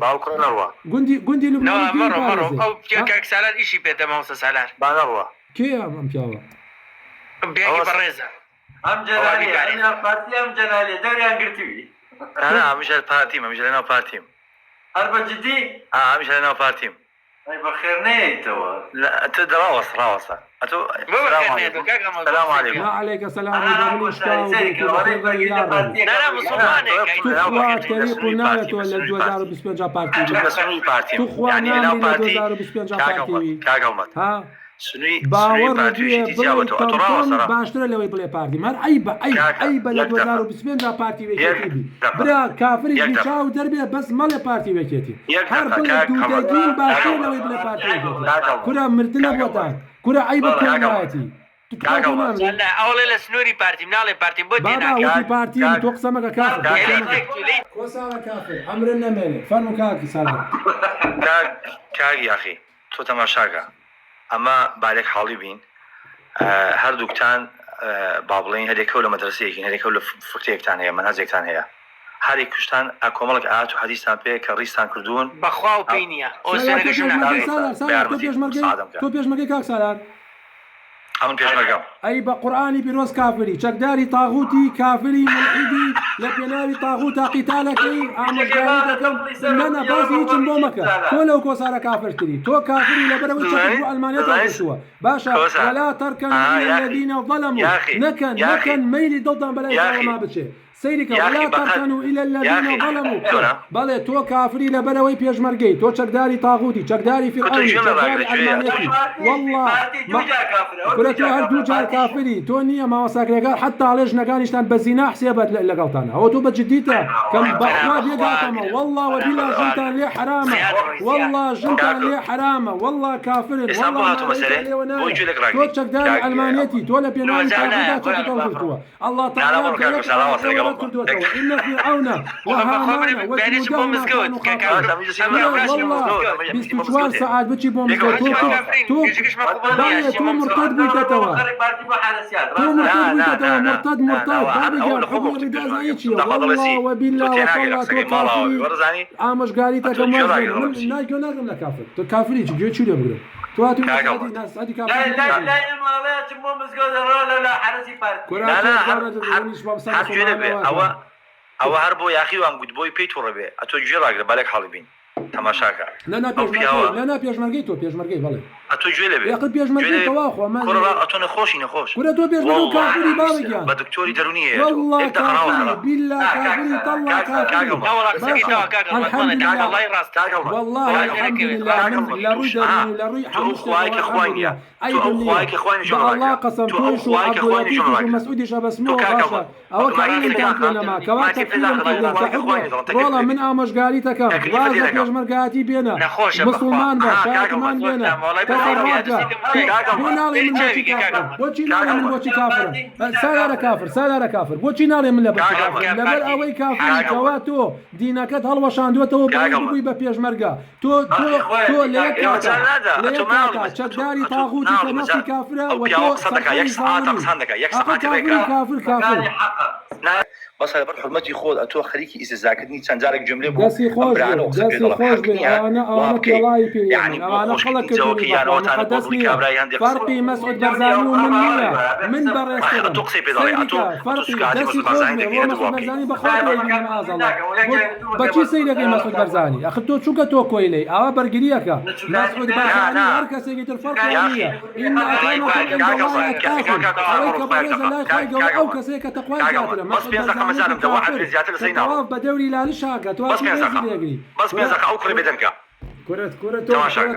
قندي لبناني كي باريزي او كاك سالار ايشي بيت موسى سالار بانوا كي ام بياوا بيجي بريزه ام جلالي انا بارتي ام جلالي دوري انقرتي انا مش البارتي مش انا بارتي اربع جدي مش انا بارتي اي بخير نيتو لا تدراوس السلام عليكم وعليك السلام لا مسلمان طريق نايت ولا 2025 بارتي يعني لا بارتي ها سنوي باور بارتي باشتر لو بلاي بارتي مر عيب ل 2025 بارتي وكيتي برا كافر يشاو دربي بس مال بارتي وكيتي هر بلد دودين باشتر لو بلاي بارتي كره مرتنا بوتا كره عيب كوناتي اول سنوري بارتي منال بارتي بدينا بابا بارتي توقسمك كافر كوسا كافر امرنا ملك فنو كاكي سلام كاك يا اخي تو تماشاكا اما بعدك حالي بين هەردووکتان بابڵین هەرێک لە مەدرسەیەکی هەرێک لە فکتێکتان هەیە منهەجێکتان هەیە هەر کوشتان کۆمەڵک ئاات و حەدیثتان پێ کە ڕیستان کردوون بەخوا و پێی نییە تۆ پێشمەکەی کاک سالار ئەمن پێشمەرگەم ئەی بە قورئانی پیرۆز کافری چەکداری تاغوتی کافری ملحیدی لە پێناوی تاغوتا قیتالەکەی ئامۆژگاری دەکەم نەنا باسی هیچم بۆ مەکە تۆ لەو کۆسارە کافرتری تۆ کافری لەبەرەوەی چەکت بۆ ئەلمانیەتەوە گەشتووە باشە وەلا تەرکەن الذین ظەلەموا نەکەن مەیلی دڵتان بەلای زاڵما بچێ سيرك ولا تركنوا إلى الذين ظلموا بل تو كافري لبلوي بيجمرجي تو شكداري طاغوتي شكداري فرعوني شكداري علمانيتي والله كرة هل دوجار كافري تو نية ما وساك لقال حتى عليش نقانيشتان بزنا حسابات لقالتانا هو تو بجديته كم بحواد يقاتما والله وبلا جنتان لي حرامة والله جنتان لي حرامة والله كافر والله تو شكداري علمانيتي تو لبيناني طاغوتات الله تعالى إن فرعون وهامان وجنودهما كانوا والله باستشوار ساعات بتشي بوم تو مرتد بيتتوا مرتد بابي حكم الرجال زايتشي والله وبالله وصلى تو كافري عامش قاليتك موزن نايكو ناقم لكافر تو كافري تجي تشو يبغى تو هاتو ناس هادي كافر لا ما تشمو مسجود لا حرسي بارك او هربو يا اخي وام قد بوي بيتو ربي اتو جيراك بالك حالبين تماشاكا لا بيجمرجي تو بيجمرجي بالله اتو جيلبي يا اخي بيجمرجي تواخو ما كره اتو نخوش كره تو بيجمرجي كافري بارجان بدكتوري درونيه والله كافري بالله كافري طلع كافري والله الحمد لله من لا روي اخواني الله قسم توش وعبد اللطيف ومسعود شبسمو باشا او كاين كان ما كواكب فيلم والله من امش قاليتك رازق يجمرجاتي بينا مسلمان باشا كمان بينا بوچی کافر سالار کافر بوچی نالی من لبر کافر لبر اوی کافر کواتو دینکت هلوشاندوتو بوی به پیشمرگا تو لیکاتا چکداری طاغوتی که نفسی کافره و تو سرخی ظالمی کافر بس هذا حرمتي خود اتو خليكي استزاكتني كان جارك جمله بو داسي خوش انا كلاي بي يعني انا خلك فرقي مسعود برزاني ومن من برا فرقي داسي خوش مسعود برزاني بخاطر من معاذ الله بچي سيدك مسعود برزاني اخذتو شو كتو كويلي اه برجريك مسعود برزاني هركس يجي الفرق هي ان اكرمكم عند الله يتقاكم عليك برز لا يخايق او كسيك تقوى ذاتنا مسعود مزارم ده واحد رزيات الزينة تواف بدوري لا لشاقة بس بيزاق أو كل بدنك كرة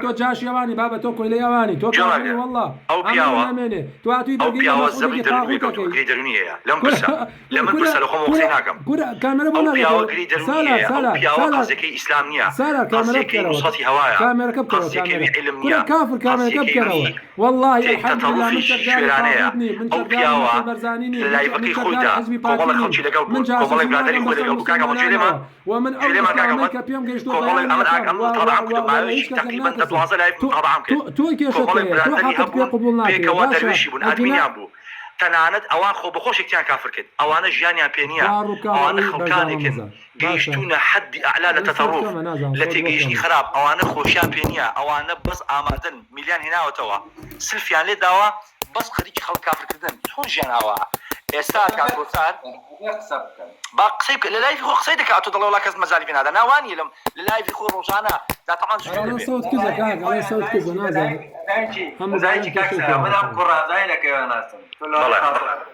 تو جاش يواني بابا تو كل يواني تو كافري والله أو بياوا تو أتوي أو بياوا الزبد درونية لما برسل لهم وقتناكم أو بياوا درونية أو بياوا قصدي إسلامية قصدي نصتي هوايا كاميرا كبكرة قصدي علمية كافر كاميرا كبكرة والله الحمد لله من شجاع أو بياوا لا يبقي خلدا كمال خلشي لقلب كمال بلادري خلدا لقلب كاكا مجرما ومن أول كم بيوم جيشتو طبعا معلش تقريبا تتواصل طبعا تو كيف تو حقك بقبولنا بيكوا درويشي بن ادمين ابو تناند اوان خو بخوش كتيان كافر كد اوان جيانيا بينيا اوان خلقانك جيشتونا حد اعلى لتتروف التي جيشني خراب اوان خو شامبينيا اوان بس امادن مليان هنا وتوا سلفيان لي دوا بس خريج خلق كافر كدن شلون جيان هوا استاذ كاكوسار باقسيك للايف خو قصيدك اتضل ولا كز مازال فينا هذا نواني لم للايف خو روجانا ذا طبعا انا صوت كذا كاك على صوت كذا نازل زايجي كاكسا من أبقرة زايلك يا ناس كلها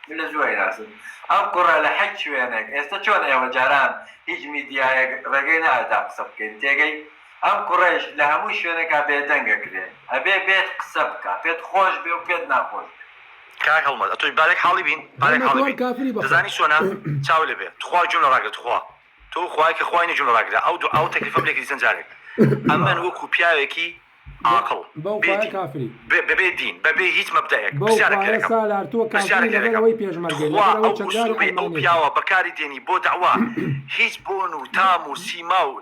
من زوي ناس أبقرة لحد شوي هناك استشون يا وجاران هيج ميديا رجينا على قصب كنت تيجي أبقرة لها مش هناك أبي دنجك ده أبي بيت قصبك بيت خوش بي وبيت ناخوش كاك هالمد أتوي بالك حالي بين تزاني شو أنا تساوي بيه تخوا جملة راجل تخوا تو خواك خويني جملة راجل أو تكلفة بلك لسنجارك أما نوكو بياوكي عاقل ببي دين ببي هيت مبدأك بسيارك أو بياوا بكاري ديني بو دعوة هيت بونو تامو سيماو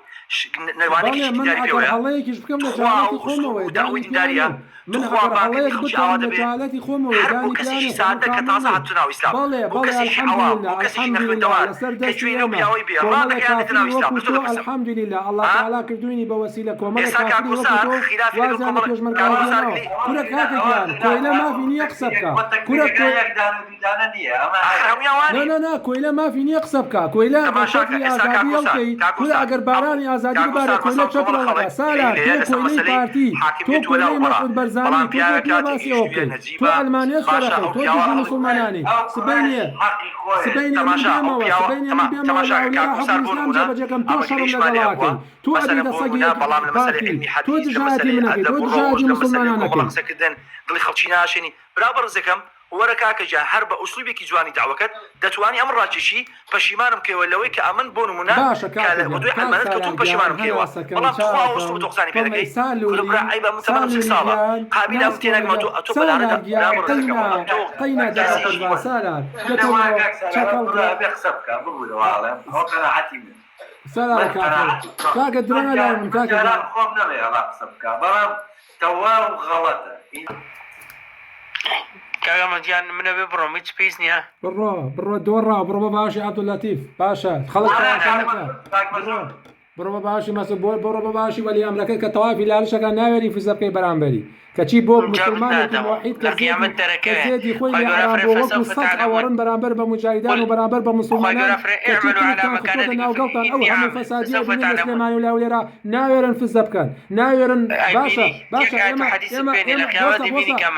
نوانيك داري بيويا تخوا دعوة داريا تخوا باقي خلش عواد بي حربو كسيش ساعدك كتازا حتناو إسلام بو كسيش عوام بو كسيش نخل دوار كجوينو بياوي بي رابك يعني تناو إسلام الحمد لله الله تعالى كردوني بوسيلك وملك إساكا كوسار خلاف جیاوازیانە پێشمەرگەڵێنەوە کورە کاکەگیان کۆیلە مافی نییە قسە بکە کورە نا کۆیلە مافی نییە قسە بکە کۆیلە بە شەکلی ئازادی هەڵکەی کورە ئەگەر بارانی ئازادی ببارە کۆیلە چەترەڵەکە سالار تۆ کۆیلەی پارتی تۆ کۆیلەی مەسعود بەرزانی تۆ پێ باسی ئەوە بکەیت تۆ ئەلمانیا سەرەکەی تۆ دژی مسلمانانی سبەی نییە سبەی نییە من بێمەوە سبەی نییە من بێمەوە لەولیا حەزب ئیسلام جێبەجێکەم تۆ شەڕم لەگەڵاکەی تۆ ئەدەیدە سەگی پارتی تۆ دژایەتی منەکەی تۆ دژایەتی مسلمانانەکەی دڵی خەڵکی ناشێنی برابر ڕزەکەم وەرە کاکەجا هەر بە ئوسلوبێکی جوانی داواکەت دەتوانی ئەم ڕاکێشی پەشیمانم کەوە لەوەی کە ئەمن بۆ نمونە دوی ئەلمانەت کە تۆ پەشیمانم کەوە بەڵام تۆ وەستو تۆقسانی پێ دەکەی کوربرا عیبە من تەمەنم 30 ساڵە قابل ئەم تێنەکەمە تۆ بەلارەدا برابر ڕزەکەم قەینا دەقەڵ سالار سالار کاکە درەنە لای من کاکە خۆم نەوێ قسە بکە بەڵام تەواو غەڵەتە کاگەمەدیان منە بێ بڕۆم هیچ پێیس نییە بڕۆ دۆڕا بڕۆ بە باشی عەبدولەتیف باشە خەڵک بڕۆ بە باشی مەسە بڕۆ بە باشی وەلی ئەمرەکەت کە تەوافی لالشەکە ناوێری فزە بکەی بەرامبەری کەچی بۆ مسلمانێکی موحید کەسێتی خۆی لە حرام بۆ وەکو سەد ئەوەڕن بەرامبەر بە مجاهیدان و بەرامبەر بە مسلمانان کەچی ناوگەڵتان ئەو هەموو فەسادیە بینی لە سلێمانی و لاولێرا ناوێرن فزە بکەن ناوێرن باشە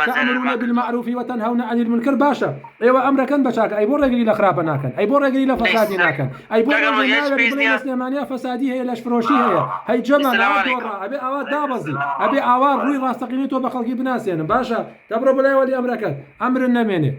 تأمرون بالمعروف وتنهون عن المنكر باشە ئێوە ئەمرەکەن بە چاکە ئەی بۆ ڕێگری لە خراپە ناکەن ئەی بۆ ڕێگری لە فەسادی ناکەن ئەی بۆ ناوێر سلێمانیا فەسادی هەیە لەش فرۆشی هەیە هەی جەمان ئەبێ ئاوا دابەزی ئەبێ ئاوا ڕووی ڕاستەقینی تۆ بە خەڵکی بناسێنن باشە دەبڕۆ بەلای وەلی ئەمرەکەت ئەمرن نەمێنێ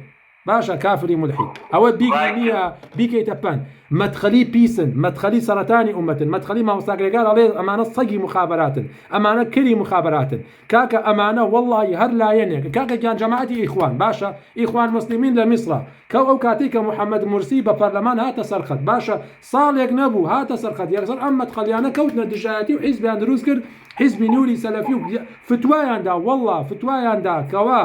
باشە کافری ملحید ئەوە بیگی نییە بیکەیتە پەن مدخلی پیسن مدخلی سەرەتانی ئومەتن مدخلی مامۆستاگرێگار ئەڵێ ئەمانە سەگی مخابراتن ئەمانە کری مخابراتن کاکە ئەمانە وەڵڵاهی هەر لایەنێک کاکە گیان جەماعەتی ئیخوان باشە ئیخوان مسلمین لە میسرە کە ئەو کاتی کە محەممەد مرسی بە پەرلەمان هاتە سەرخەت باشە ساڵێک نەبوو هاتە سەرخەت یەکسەر ئەم مدخەلیانە کەوتنە دژایەتی و حیزبیان دروست کرد حیزبی نوری سەلەفی و فتوایاندا وەڵڵا فتوایاندا کەوا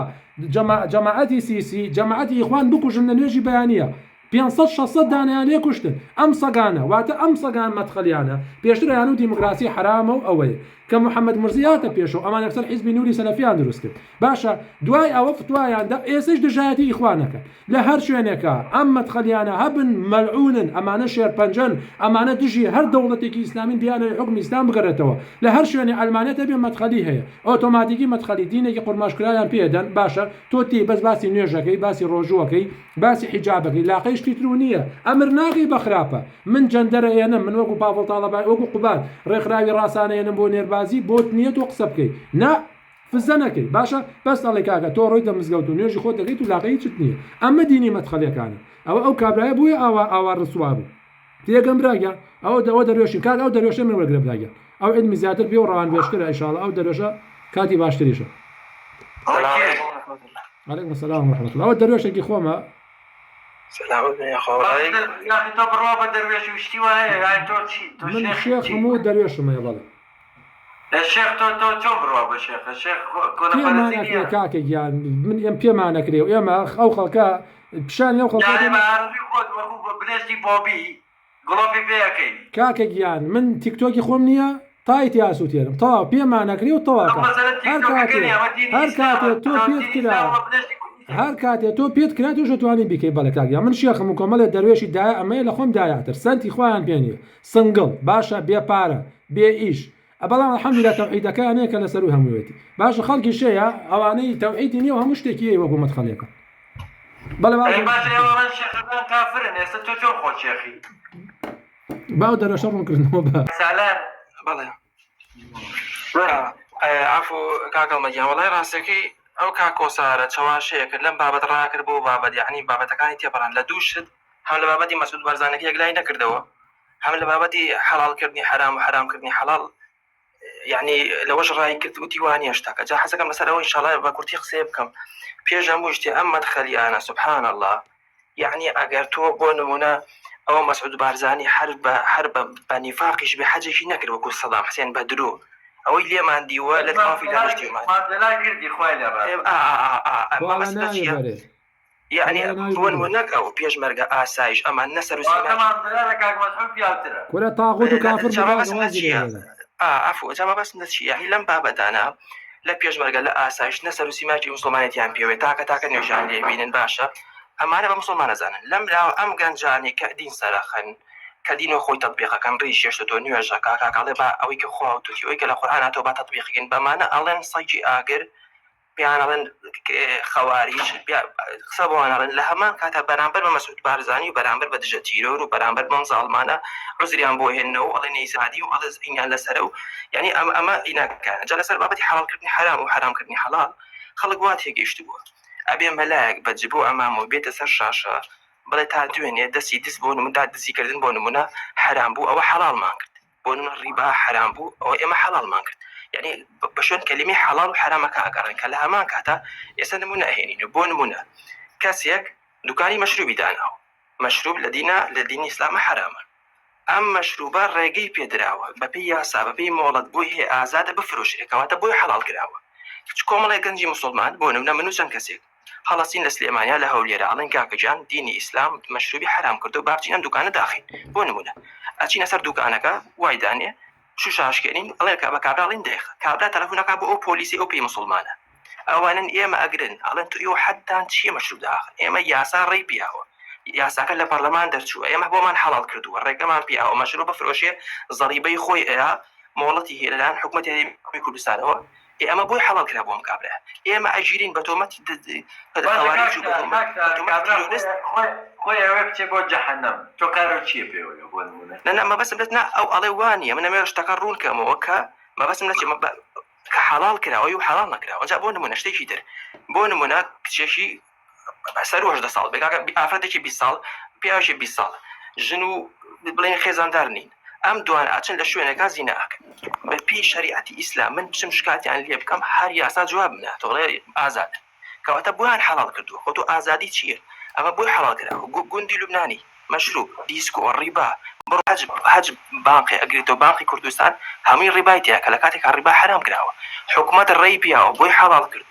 جەماعەتی سیسی جەماعەتی ئیخوان بکوژن لە نوێژی بەیانیە 500-600 دانیان لێ کوشتن ئەم سەگانە واتە ئەم سەگان مەدخەلیانە پێشتر یان و دیموکراسی حرامە و ئەوەیە کە محەممەد مرسی هاتە پێشەوە ئەمان یەکسەر حیزبی نوری سەلەفیان دروست کرد باشە دوای ئەوە فتوایاندا ئێسش دژایەتی ئیخوانەکە لە هەر شوێنێکە ئەم مەدخەلیانە هەبن مەلعونن ئەمانە شێرپەنجەن ئەمانە دژی هەر دەوڵەتێکی ئیسلامی دیانە حکمی ئیسلام بگەڕێتەوە لە هەر شوێنێ ئەلمانێتە بێ مەدخەلی هەیە ئۆتۆماتیکی مەدخەلی دینێکی قورماشکرایان پێدەن باشە تۆ تی بەس باسی نوێژەکەی باسی ڕۆژوەکەی باسی حیجابەکەی لاقەی شتی تر نییە ئەمر ناقی بەخراپە من جەندەرە ئێنم من وەکو پاڤڵ تاڵەبای وەکو قوبات ڕێکخراوی ڕاستانەیەنم بۆ نێربازی بۆت نییە تۆ قسە بکەی نا فزە نەکەی باشە بەس ئەڵێ کاکە تۆ ڕۆیتە مزگەوت و نوێژی خۆت دەکەیت و لاقەی چت نییە ئەمە دینی مەدخەلیەکانە ئەو کابرایە بووە ئاوا ڕسوا بوو تێگەم براگە ئەوە دەروێشین کات ئەو دەروێشە من وەرگرە براگە ئەو علمی زیاتر پێ و ڕەوان بێشترە ئینشاڵڵا ئەو دەروێشە کاتی باشتریشە عەلەیکوم سەلام ورحمەتوڵڵاه ئەوە دەروێشێکی خۆمە من شێخ هەموو دەروێشمەیە بەڵێ کاکە گیان من ئێم پێمان نەکرێ و ئێمە ئەو خەڵکە پیشانی ئەو خەڵکە کاکە گیان من تیکتۆکی خۆم نییە تایتی ئاسووتێرم تەواو پێمان نەکرێ و تەواکە هەر کاتێ تۆ پێت کرا هەر کاتێ تۆ پێت کرا توش دەتوانانی بیکەی بەڵێ کاکە من شێخم و کۆمەڵێ دەروێشی دایە ئەمەیە لە خۆم دایاتر سەنتی خۆیان پێنیە سنگڵ باشە بێپارە بێ ئیش بەڵام الحەمدولillah تەوحیدەکەیان هەیە کە لەسەر و هەموویەتی باشە خەڵکی شەیە ئەوانەی تەوحیدی نییە و هەموو شتێکی وەکو مەدخەلیەکە باو دەرەشە ڕوونکردنەوە بە عفو کاکەڵمەگیان وەڵای ڕاستەکەی ئەو کاکۆسارە چاواشەیە کرد لەم بابەت ڕاکرد بۆ بابەت یعنی بابەتەکانی تێپەڕان لە دوو شت هەم لە بابەتی مەسعود بەرزانەکە یەکلای نەکردەوە هەم لە بابەتی حەڵالکردنی حرام و حرامکردنی حەڵال یعنی لەوەش ڕای کرد وتی وانە شتاکە جا حەزەکەم لەسەر ئەوە ئینشاڵڵا بە کورتی قسێ بکەم پێش هەموو شتێ ئەم مەدخەلیانە سوبحان الله یعنی ئەگەر تۆ بۆ نمونە ئەوە مەسعود بارزانی هەر بە نیفاقیش بێ حەجێکی نەکرد وەکو سەدام حوسێن بە درۆ ئەوەی لێمان دیوە لە تەوافی دانیشتیمان یعنی نەک ئەو پێشمەرگە ئاسایش ئەمان نەسەر کورە تاغوت و کافر عفو جا بەس نەچی یعنی لەم بابەتانە لە پێشمەرگە لە ئاسایش نەسەر و سیماکی مسلمانێتیان پێوێت تاکە نوێژان لێبینن باشە ئەمانە بە مسلمانە زانن لەم راوە ئەم گەنجانی کە دین سەرخن کە دینەوە خۆی تەطبیقەکەم ڕیش هێشتۆ نوێژە کاکاڵێ با ئەوەی کە خوا توتی ئەوەی کە لە قورئاناتەوە با تەطبیقین بەمانە ئەڵێن سەیجی ئاگر پیانەڵێن خەواریج قسە بۆوانەڵێن لە هەمان کاتە بەرامبەر بە مەسعود بارزانی و بەرامبەر بە دژە تیرۆر و بەرامبەر بەم زاڵمانە عوزریان بۆ هێننەوە ئەڵێ نەیزادی و ئەڵێ ئینیان لەسەرە و یعنی ئەمە ئیناکانە جا لەسەر بابەتی حەڵالکردنی حرام و حرامکردنی حەڵال خەڵک وا تێگەیشت بووە ئەبێ مەلایەک بەجبۆ ئەمامەوە بێتە سەر شاشە بڵێ تا دوێنێ دەستی دەست بۆ نموندا دزیکردن بۆ نمونە حرام بوو ئەوە حەڵالمان کرد بۆ نمونە ڕیبا حرام بوو ئەوە ئێمە حەڵالمان کرد يعني بشون كلمة حلال وحرام كأقرن كلها ما كاتا يسنمونا هينين بو نمونا كاسيك دكاني مشروب داناو مشروب لدين الإسلام حراما أم مشروبا رقي بيدراوه ببي ياسا ببي مولد بوي هي آزاد بفروش كواتا بوي حلال كراوه كوم الله يكنجي مسلمان بو نمنا منوسن كاسيك خلاصين لسليمانيا لهوليرا علن كاكجان ديني إسلام مشروبي حرام كردو بارتين دكان داخل بو نمونا أتينا سر دكانك وايدانية شو شاشكين الله كابا كابرالين ديخ كابرا تلفونا كابو أو بوليسي أو بي مسلمانة أولا إيما أقرن على أنتو يو حتى تشي مشروب داخل إيما ياسا ري بيهو ياسا كلا برلمان درشو إيما بو من حلال كردو الرقا من بيهو مشروب فروشي ضريبي خوي إيها مولتي هي الآن حكومتي هذه كردستان هو إيما بوي حلال كرابوهم كابرا إيما أجيرين بتومت خوارج وبتومت خوي عرفت بو جهنم تو كارو تشي بيو يقولون لا ما بس بدنا أو ألوانية من ما يشتكرون كموكا ما بس بدنا كحلال كده أو حلال نكره وجا بون من أشتي شيء بون من شيء سروج ده صال بأفراد شيء بيصال بيعيش بيصال جنو بلين خزان دارنين أم دوان أتشن لشوينا كازيناك ببي شريعة الإسلام من مشكلات يعني اللي بكم حرياسة جوابنا تغير آزاد كواتبوان حلال كردو خدو آزادي تشير أما بوي حلال كده جندي لبناني مشروب ديسكو والربا برو حجب بانقي أجريتو بانقي كردستان همين ربايتها كلكاتك الربا حرام كراوة حكومات الريبيا وبوي حلال كردو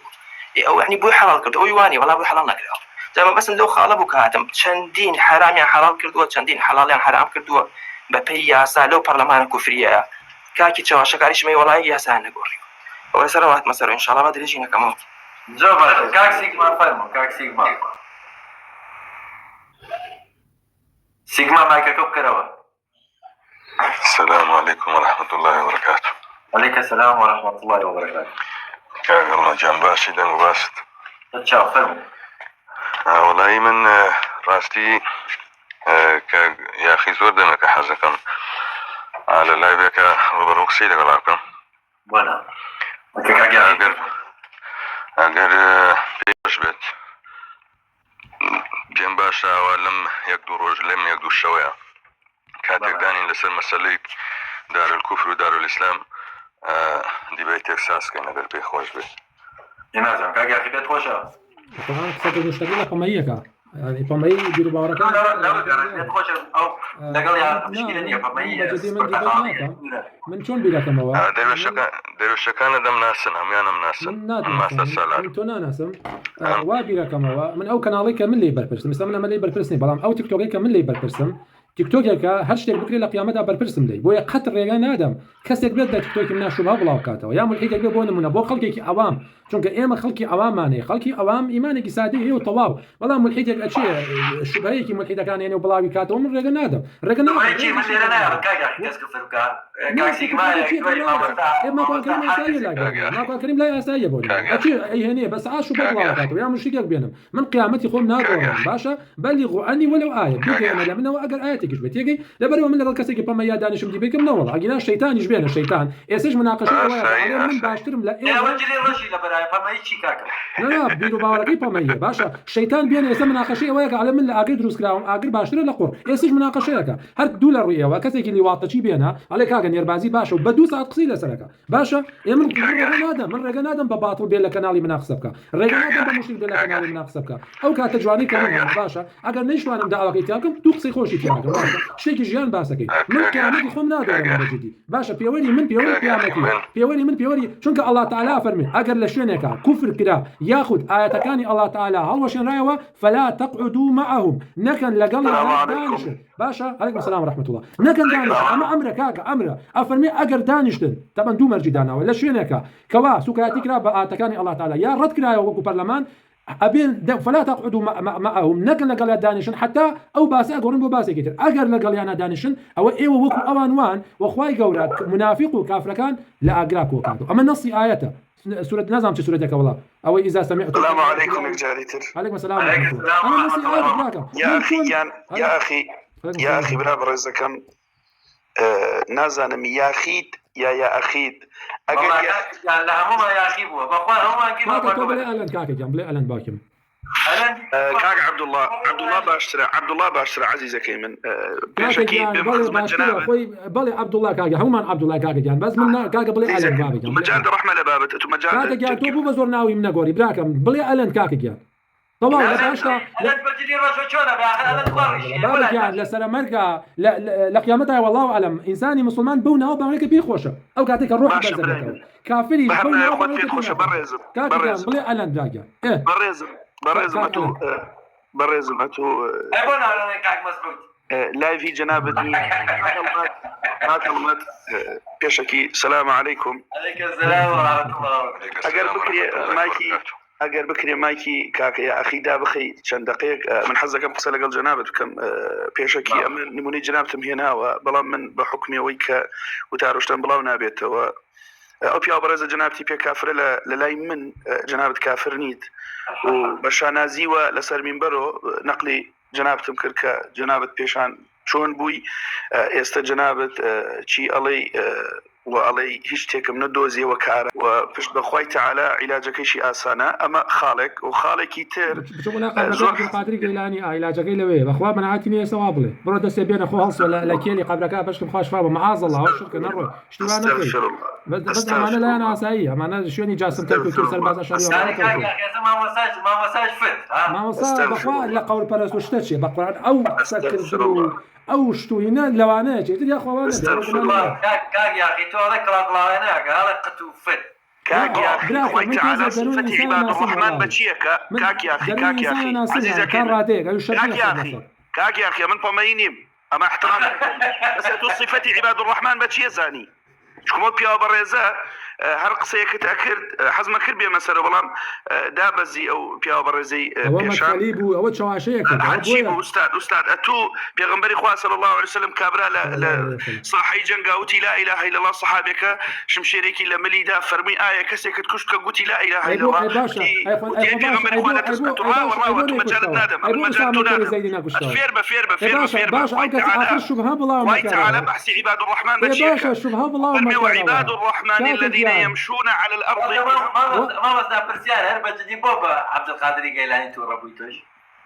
أو يعني بوي حلال كردو أو يواني ولا بوي حلال نكراوة زي ما بس لو خالبو كاتم شندين حرام يعني حلال كردو شندين حلال يعني حرام كردو ببي ياسا لو برلمان كفرية كاكي تشوا شكاريش مي ولا ياسا نقولي ولا سروات مثلا إن شاء الله بدري جينا كمان جواب كاك سيجما فرمو كاك سيجما سيجما مايكا كوب كراوا السلام عليكم ورحمة الله وبركاته. عليك السلام ورحمة الله وبركاته. كان الله جان باشي دن وباسط. تشاو فرمو. والله من راستي يا أخي زور دمك حزكم على لايبك روبروكسي لقلاكم. وانا. أجر بيش بيت بين باشا ولم يقدر رجل لم يقدر الشوية كاتك داني لسر مسألة دار الكفر ودار الإسلام دي بيت إحساس كأنه قلبي خوش بي. ينازم كاجي أخي بيت خوشة. طبعا قصة المشتغلة قمية يعني قمية يديروا باركان. لا بيت خوشة أو لقال يا مشكلة نية قمية. من شون بلا كموا؟ ديرو شكان دم ناسن هميانا مناسن. من تونا ناسم. وابلا كموا من أو كناليك من ليبر برسم مثلا من ليبر برسم بلام أو تيك توكيك من ليبر برسم. تيك توك هر شتێک بکرێت لە قیامەتدا بەرپرسم دەی بۆیە قەت ڕێگە نادەم کەسێک بێت لە تیک توکی منە شوبها بڵاو بکاتەوە یا مولحیدێک بێت بۆ نمونە بۆ خەڵکێکی ئەوام چونکە ئێمە خەڵکی ئەوامانەیە خەڵکی ئەوام ئیمانێکی سادی هەیە و تەواو بەڵام مولحیدێک ئەچێ شوبهەیەکی مولحیدەکان هێنێ و بڵاوی کاتەوە من ڕێگە نادەم ڕێگە ناکەریم لای ئاساییە بۆ ئەچێ ئەیهێنێ بەس ئا شوبە بڵاو کاتەوە یا مشتێک بێنم من قیامەتی خۆم نادۆڕم باشە بەلیغوا عنی وەلەو ئایە بگەێنە لە منەوە ئەگەر ئاەتێکیش بێت تێگەی لەبەرەوە من لەگەڵ کەسێکی پەمەیا دانیشم دی بێکم نەوەڵ ئەگینا شەیتانیش بێنە شەیتان ئێسش مناقەشەی من باشترم لە نا بیر و باوەڕەکەی پەمەیە باشە شەیتان بێنە ئێستا مناقەشەی ئەوەیە کە من لە ئاگر دروست کراوم ئاگر باشترە لە قوڕ ئێسش مناقەشەیەکە هەر دوو لە ڕوویەوە کەسێکی لیواتەچی بێنە ئەڵێ کاگە نێربازی باشە و بە 2 ساعت قسەی لەسەرەکە باشە ئێمە من ڕێگە نادەم بە باتڵ بێت لە کەناڵی منە قسە بکە ڕێگە نادەم بە مشتێک بێت لە کەناڵی منە قسە بکە ئەو کاتە جوانی کە باشە ئەگەر نەیشوانم داواکەی تیا بکەم دوو قسەی خۆشی تیا بکەم شتێکی ژیان باسەکەی من قیامەتی خۆم نادۆڕم بەجددی باشە پێوەری من پێوەری قیامەتی پێوەری من پێوەری چونکە الله تعالی فەرمێ ئەگەر لە شوێنێکە کوفر کرا یاخود ئاەتەکانی الله تعالی هەڵوەشێنرایەوە فلا تقعدوا معهم نەکەن لەگەڵ دانیشتن باشە عەلەیکم سەلام ورحمة الله نەکەن دانیشتن ئەمە ئەمرە کاکە ئەمرە ئەفەرمێ ئەگەر دانیشتن تەبەن دوو مەرجی داناوە لە شوێنێکە کەوا سوکایەتی کرا بە ئاەتەکانی الله تعالی یا ڕەت کرایەوە وەکو پەرلەمان ئەبێن فلا تقعدوا معهم نەکەن لەگەڵ دانیشن حتا ئەو باسی ئەگەڕن بۆ باسێکی تر ئەگەر لەگەڵیانە دانیشن ئەوە ئێوە وەکو ئەوان وان وەخوای گەورە منافق و کافرەکان لە ئاگرا کۆکاتەوە ئەمە نەسی ئاەتە سورة نظام چه سورة كولا أو إذا سمعت السلام عليكم جاريتر عليكم السلام ورحمة الله أنا نسي يا أخي برابر إذا كان نازانم يا أخيت يا أخيت أجل لا هما يا أخي بوا بقول هما كيف بقول بلا ألن كاك جام بلا ألن باكم كاك عبد الله باشتر عزيزة كيمن بشكي بلي عبد الله كاك هما عبد الله كاك جام بس من كاك بلا ألن بابي جام مجال رحمة لبابت أنتم مجال كاك جام تو بو بزور ناوي من غوري براكم بلا ألن كاك جام طبعا لا باشا لا تبجدي راسو شونا باخر ألن قرش بابا جان لسر أمريكا لقيامتها والله أعلم إنساني مسلمان بونا أو بأمريكا بيخوشة أو كاتيك الروح بزبط كافري بونا أو بيخوشة بريزم بلا ألن براكم بريزم أتو أبونا أنا كاك مسعود لا في جنابة ما كلمت بيشكي السلام عليكم السلام ورحمة الله أجر بكري مايكي كاك يا أخي دا بخي شن دقيق من حزة كم قصة لقل جنابة كم بيشكي أمن نموني جنابتم هنا وبلا من بحكمي ويك وتعرشتن بلا ونابيت أو بيا برز جنابتي بيا كافر لا من جنابة كافر نيد وبشانا زيوة لسر من برو نقلي جنابتم كركا جنابة بيشان شون بوي است جنابة شي علي وعلي هشتك من الدوزي وكارة وفش بخوي تعالى علاجك شيء آسانة أما خالك وخالك يتر شو لا قبل قادري قيلاني علاجك لوي بخوا منعتني سوابله برد سبينا أخو هلص ولا لكيلي قبل كاب بشكم خاش فابا معاذ الله وشرك نروح اشتوانا بس أنا لا أنا عساية أنا شو يعني جاسم تركي كل سلباز أشاري ما مساج فت ما مساج بخوا لا قول برس وشتشي بقرأ أو سكر أو شتو هنا لوانا جيت يا أخوانا كاك يا أخي تو ذكر الله هناك هذا قتو فت كاك يا أخي خوي تعالى صفة عباد الرحمن بتشيكا كاك يا أخي عزيزة كاك يا أخي من طمينيم أما احترامكم بس صفة عباد الرحمن بتشي زاني شكمل بيا برزة هر قصة كتأكد حزم كربية مثلا والله دابزي أو بيا برزي بيشان أو شواشية عجيب أستاذ أتو بيغمبري خواه صلى الله عليه وسلم كابرا صاحي جنقا وتي لا إله إلا الله صحابك شمشيريكي لمليدا فرمي آية كسيك تكشك قوتي لا إله إلا الله وتي بيغمبري خواه لا تسمعتها والله وتو مجال نادم المجال تنادم فير وتعالى بحث عباد الرحمن بتشيكا فرمي وعباد الرحمن الذين يمشون على الأرض ما وصلنا برسيان هربا جدي بابا عبد القادر قيلاني تو ربويتوش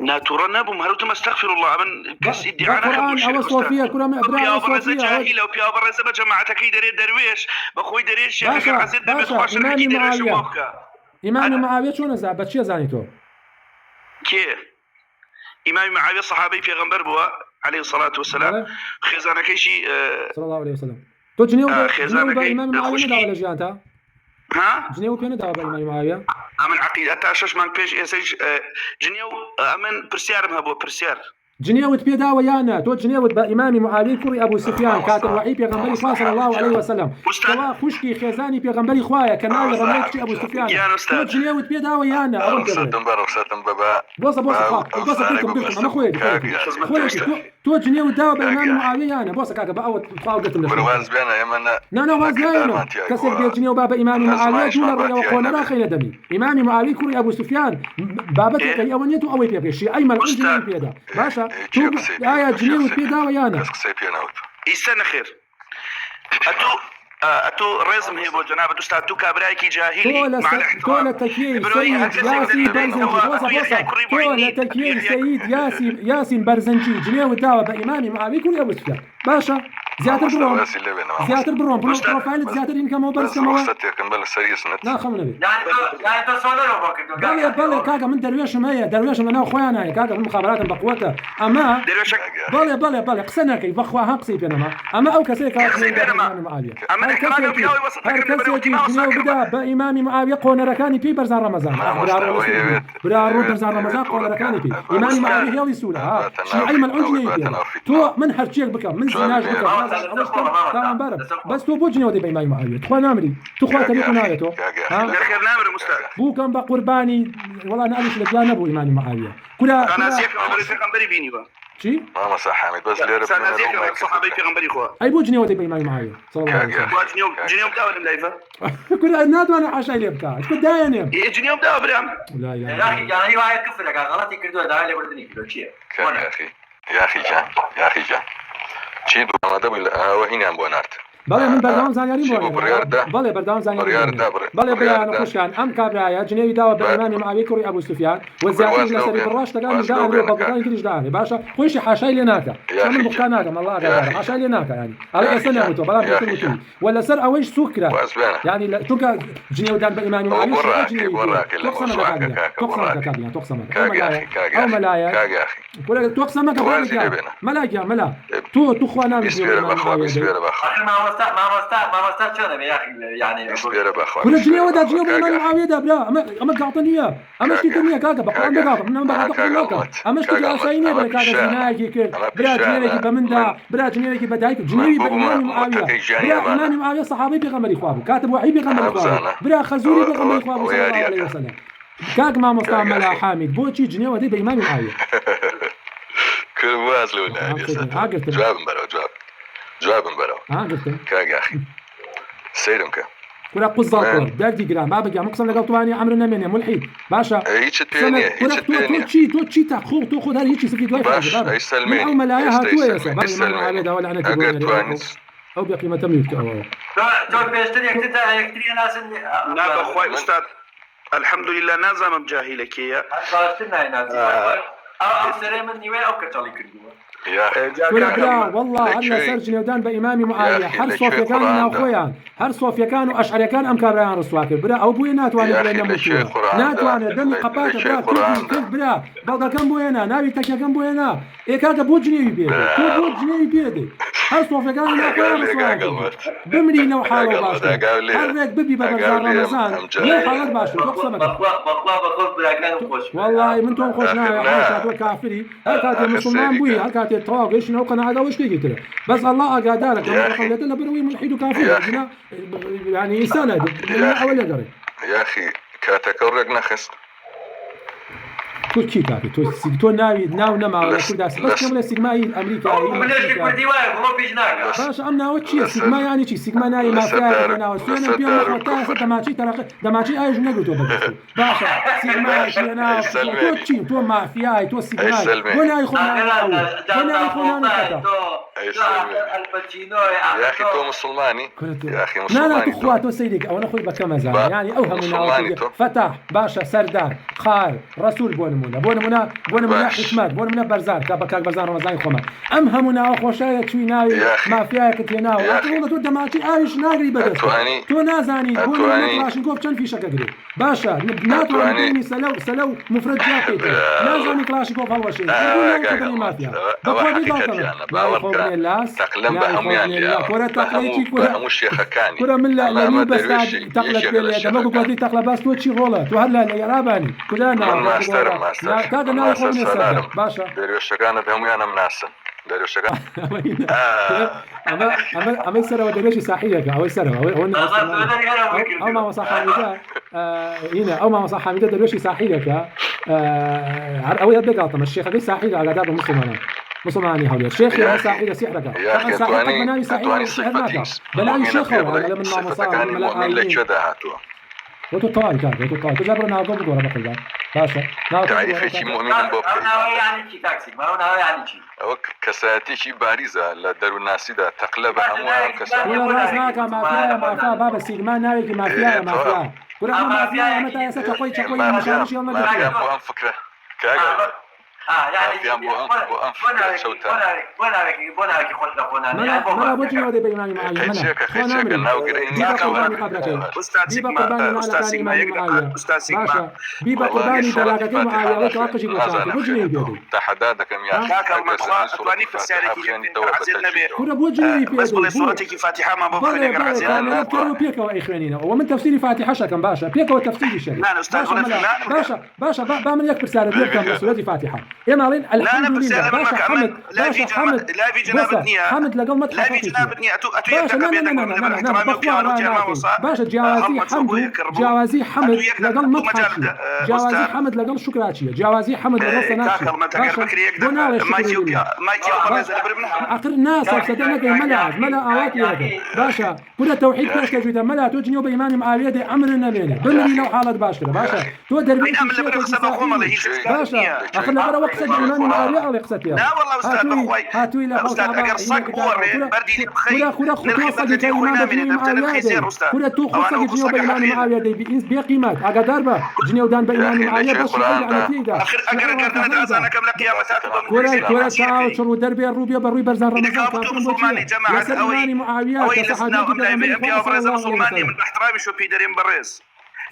ناتورنا بمهروت ما استغفر الله من كس ادعاء أو صوفيا كل ما أبرا صوفيا جاهل وبيا أبرا زب جماعتك يدري درويش بخوي دريش يا أخي عزيز بخواش الحكي دريش موكا إمام معاوية شو نزع بتشي زانيتو كي إمام معاوية صحابي في غنبر بوا عليه الصلاة والسلام خزانة كيشي صلى الله عليه وسلم تو جنيو بإمام معاوية دا ولا جانتا ها جنيو بينه دا بإمام معاوية أمن عقيدة تاشش من بيش إسج جنيو أمن برسيار مهبو برسيار جنيوت بيدا ويانا تو جنيوت بإمام معاوية كوري أبو سفيان كاتب وعي بيغمبري خواه صلى الله عليه وسلم كوا خشكي خزاني بيغمبري خواه كنال غمبري أبو سفيان تو جنيوت بيدا ويانا أستاذ بابا بوصة قلتم أنا خويا تو جنيوت دا بإمام معاوية أنا بوصة كاكا بأوت فاو قلتم برواز بينا يمنا لا واز بينا كسر بيت جنيو بابا إمام معاوية دولا رأي وقونا لا خير دمي إمام معاوية كوري أبو سفيان بابتك أي أونيتو أوي بيغشي أي ملعون جنيو بيدا باشا تو آية جنيو بيدا ويانا يستنى خير أتو رزم هي بو جناب أستاذ تو كابرايكي جاهلي مع الاحترام تولا تكيين سيد ياسين برزنجي تولا تكيين سيد ياسين برزنجي جنيو داوة بإمام معاوية كوري أبو سفيان باشا زيادة بروم زيادة بروم بروفايل زيادة إنكم هو بس كمان لا خمنا يعني تصور بالي كاكا من درويش مية درويش من أنا أخوانا كاكا من مخابرات بقوته أما بالي قصنا كيف أخوها قصيب أنا أما أو كسيك إمام معاوية هركسي بدا بإمام معاوية قونا ركاني بي برزان رمضان برارو برزان رمضان قونا ركاني بي إمام معاوية هي اللي سولها شيعي ملعون تو من حرجيك بكم من زناج بكم تمام بارب بس تو بوجني ودي بإمام معاوية تخوان نامري تخوان تريكو نايتو بو كان بقرباني والله أنا أليش لك لا نبو إمام معاوية كلا أنا زيك عمري في غنبري بيني با شي ما صح حامد بس ليرب أنا زيك صحابي في غنبري خوا أي بوجني ودي بإمام معاوية صلى الله عليه وسلم جنيوم داول ملايفة كل الناس وانا عشان اللي بتاع كل داين جنيوم داول برام لا يا أخي يعني واحد كفرك غلطي كردوا داعي لبردني كده شيء يا أخي جان شيء دوما دبل وهنا أم بونارت بله من بردام زانيارين بله بردام زانيارين بله بلا نخش كان أم كابرايا جنيوي داوا بالإمام معاوية كوري أبو سفيان والزيادة لسري بالراش تقال من داعي وبلغتان كلش داعي باشا خويش حاشاي لناكا شامل مختاناكا الله أقدر حاشاي لناكا يعني على أسنة متو بلا بيتو ولا سر أويش سكرة يعني تونكا جنيوي دان بالإمام معاوية تقسمك أو ملايا كل تقسمك ملايا تو تخوانا ما مستعد شلون يا أخي يعني كل جنيه وده جنيه بالإمام معاوية ده بلا أما قاطني إياه أما اشتكي كاكا بقى أنا قاطع من بعد قاطع أما اشتكي عشاني بلا كاكا زناجي كده بلا جنيه بمندا بلا جنيه بدايك جنيه بالإمام معاوية بلا إمام معاوية صحابي بيغمر إخوابه كاتب وحي بيغمر إخوابه بلا خزوري بيغمر إخوابه صلى الله عليه وسلم كاك ما مستعمل حامد بوتشي جنيه وده بالإمام معاوية كل وازلونا جواب مباراه كاغا اخي سيرمك كل قزاقور داردي جرام ما بقى مقسم لقى طواني عمرنا مني ملحد باشا هيك الثانيه تو تشي تاخذ هذا هيك سكيت واحد بابا يسلمني او ملايا هاتوا يا سبب ما عليه ولا انا تقول او بقيمه تملك تو بيشتري يكتري ناس نابا اخوي استاذ الحمد لله نازم جاهلك يا او سري من نيوي او كتالي كردوا بلا والله عندنا سرج نودان بإمام معاوية هر صوفيا كانوا ناخويان هر صوفيا كانوا أشعري كان أم كابريان رسواكر بلا أو بوي ناتواني بلا نموتوا ناتواني دمي قباتة بلا كيف بلا بلغا كان بوينا ناوي تكيا كان بوينا إيكاكا بوجني بيدي تو بوجني بيدي هر صوفيا كانوا ناخويان رسواكر بمري نو حالو باشا هر ريك ببي ببزار رمضان نو حالات باشا تقسمك والله من تون خوشنا يا حاشا كافري هل كانت المسلمان بوي هل كانت الطواق ايش نوقنا هذا وش تيجي ترى بس الله اقادالك لما قلت لنا بروي ملحد وكافر يعني سنه من اول يقري يا اخي كاتكرق نخس كل شيء كافي تو ناوي نما ولا كل داس بس كم الاستجماعي امريكا باش امنا وشي استجماع يعني شي استجماع ناي ما فيها انا وسوينا بيوم خطا دماغي ترى دماغي ايش نقول باشا استجماع انا تو شي تو ما فيها تو استجماع ولا يخونا ولا يخونا الباتشينو يا اخي تو مسلماني يا اخي مسلماني لا اخواتو سيدك انا اخوي بكمزان يعني اوهمنا فتح باشا سردار خال رسول بونمونا حكمات بونمونا برزار كاك برزار رمضان خما امهمنا خوشايه شويناوي ما فيها كتيناو والله تو دماغي ايش ناقري بدس تو نازاني بونمونا كلاشنكوف كان في شكاكري باشا ناتو عندي سلو مفرد جاكيت نازاني كلاشنكوف اول شيء يقول ما فيها بقول لي اللاس تقلم بهم يعني كره تقليتي مش يخكاني كره من لا بس تقلب باليد ما بقول تقلب بس تو شي غلط وهلا يا راباني كلنا كذا ناوي خلنا نسلم باشا داريوش كانت هم انا مناسب داريوش كان اما يسرى وداريوش صحيح او يسرى او ما وصح حميده هنا او ما وصح حميده داريوش صحيح او يبقى قاطم الشيخ هذه صحيح على داب مسلماني هولي الشيخ يا ساحر سحرك يا تواني سحرك بلاي شيخ ولا من ما مصار من وتطال تجبرنا قبل ولا بقول باشا تعرف شيء مؤمن بوب انا يعني شيء تاكسي ما انا يعني شيء او كساتي شيء بارزه لا داروا الناس ده تقلب همها كساتي ولا راسناك ما فيها باب السيجما ناوي ما فيها كل ما فيها متى يا ستة قوي مشان شيء الله ما فيها فكره كاغا يعني بونارك خلنا بونارك مرا بوجني ودي بإمام معاوية باشا بيبا قرباني دلاكك معاوية لك واقشي بوشاتي بوجني بيدي تحدادا كم يا أتواني في السالك عزيز النبي كنا بوجني بس بلي صورتك فاتحة ما بخلي عزيز أنا بكرر بيكا وإخوانينا ومن تفسيري فاتحة شكم باشا بيكا وتفسيري الشريف لا أستاذ باشا بعمل يكبر سالة بيكا مسؤولية فاتحة يا مالين الحمد لله باشا حمد باشا حمد لا في جنابتني حمد لقل ما لا في جنابتني باشا باشا جوازي حمد لقل ما تحكي جوازي حمد لقل شكراتشية جوازي حمد لقل صناتشية آخر الناس صدقناك ملا آواتي باشا كل توحيد كاش كجويتا ملا توجني وبإمام معاوية دي أمر النبيني بمري لو حالة باشكرة باشا تو دربي باشا آخر لقرا وقصد إمام معاوية على قصد يا لا والله أستاذ بخوي هاتوي لا أستاذ أقر صق بوري بردي بخير كل خطوة صدق إمام بجني معاوية كل تو خطوة جني وبإمام معاوية دي بقيمات أقدر با جني ودان بإمام معاوية بس على تيجا كل ساعة شرو دربي الروبيا بروي برزان رمضان جماعة إمام معاوية كصحابي كده من احترامي شو بيدرين بريس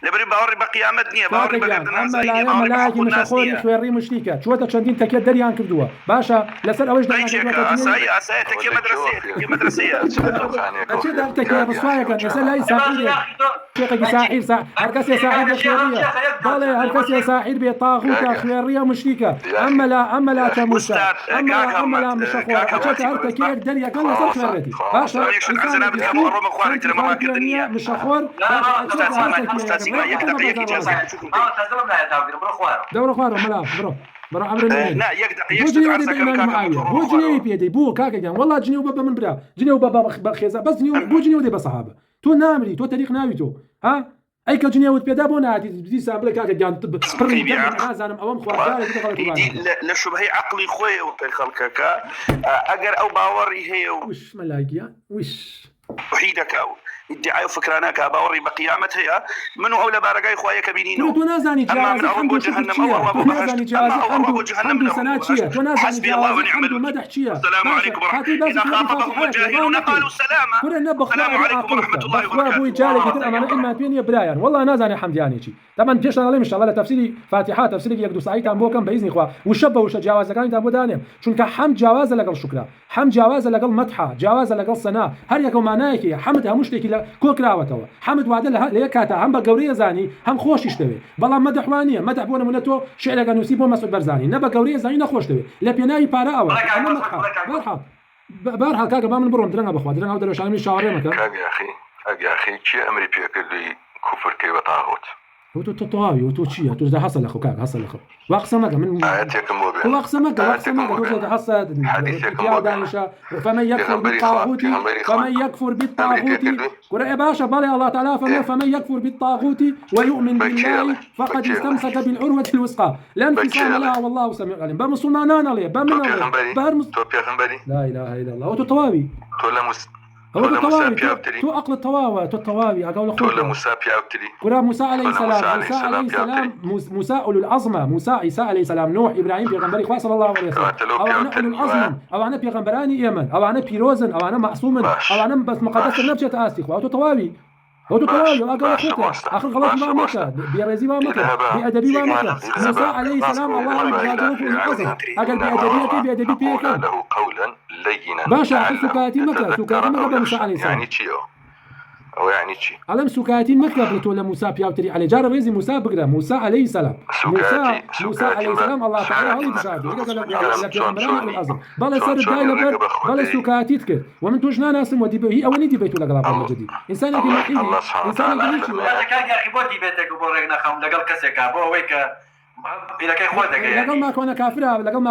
لبري باوري بقيامة دنيا باوري أما لا ملاكي مش أخوري خواري مشتيكة شو تشندين تكيد دريان كردوا باشا لسر أوجد أسايا تكي مدرسية أشيد أنتك يا بصوايا كان يسأل لا يساعدني شيخك ساحر هركس يا ساحر خوارية ضالي هركس يا ساحر بطاغوت خوارية مشتيكة أما لا تموسى أما لا مش أخور أشيد أنتك يا دريا كان لسر خواريتي باشا مش أخور دورة خوارو ملا برو عمر لا يقدر بوجني ودي بإمام معاوية بوجني بيدي بو كاكا جان والله جني وبابا من برا جني وبابا بخيزة بس بوجني ودي بصحابة تو نامري تو تاريخ ناوي تو ها أي كجني ود بيدا بونا دي سامبل كاكا جان بري أنا أوام خوار لا شبهي عقلي خوي وخلقك أجر أو باوري هي وش ملاقيا وش وحيدك أو ادعاء فكرنا كباوري بقيامتها منو أولى بارقاي خوايا كبينينو تنازعني جواز عنده تنازعني جواز عنده سناتشية تنازعني جواز عنده مدحشية السلام عليكم ورحمة الله إذا خاطبهم الجاهلون قالوا السلام السلام عليكم ورحمة الله وبركاته أبوي جاري قلت أنا إما بيني برايان والله نازعني حمدياني شيء طبعا بيش أنا إن شاء الله تفسيري فاتحات تفسيري يقدو سعيد عن بوكم بإذن إخوة وشبه وش جواز كان تابو دانيم شنك حمد جواز لقل شكرا حمد جواز لقل مدحة جواز لقل صناع هل يكون معناه حمدها مشتكي كوكراوتوا حمد وعد لها ليكاتا هم بقوريه زاني هم خوش يشتوي بلا مدحوانيه مدح بونا منتو شعر كانوا يسيبوا مسعود برزاني نبا قوريه زاني نخوش توي لبيناي باراوا انا مدحه بارها كاكا بامن برون درنا بخوا درنا ودرو شامي شاوري مكان يا اخي شي امري بيك اللي كفر كي وطاغوت هو تطاوي وتوشيا توزا حصل اخو كاك حصل اخو واقسمك من اياتكم مبين واقسمك توزا حصل يا دانشا فمن يكفر بالطاغوت قرأ باشا بالي الله تعالى فمن يكفر بالطاغوت ويؤمن بالله فقد استمسك بالعروة الوثقى لا انفصام لها والله سميع عليم بمسلمانان عليه بمن لا اله الا الله وتطاوي هو تو عقل الطواوي أقول أخوك تقول موسى بيعبتلي قرأ موسى عليه السلام موسى أولو العظمى موسى عيسى عليه السلام نوح إبراهيم بيغمبري خواه صلى الله عليه وسلم أو أنا أولو العظم أو أنا بيغمبراني إيمن أو أنا بيروزن أو أنا معصوم أو أنا بس مقدس النبجة آسي خواه تطواوي هو تطواوي أقول أخوك آخر غلط ما مكة بيرزي ما مكة بأدبي ما مكة موسى عليه السلام الله يجعله في العظم أقل بأدبي بيكم باشا سكاتي مكة موسى عليه السلام يعني تشيو أو يعني تشي علم سكاتي مكة بتقول موسى بياوتري عليه جار ريزي موسى بقرا موسى عليه السلام موسى عليه السلام الله تعالى هو بشاهده بلا سر دايلة بلا سكاتي تكر ومن توجنا ناس ودي هي أولي دي بيتو لقلاب المجدي إنسان يجي إنسان يجي هذا كان يا أخي بودي بيتك وبورينا خم لقل كسك أبو ويك إذا كان خودك لقل ما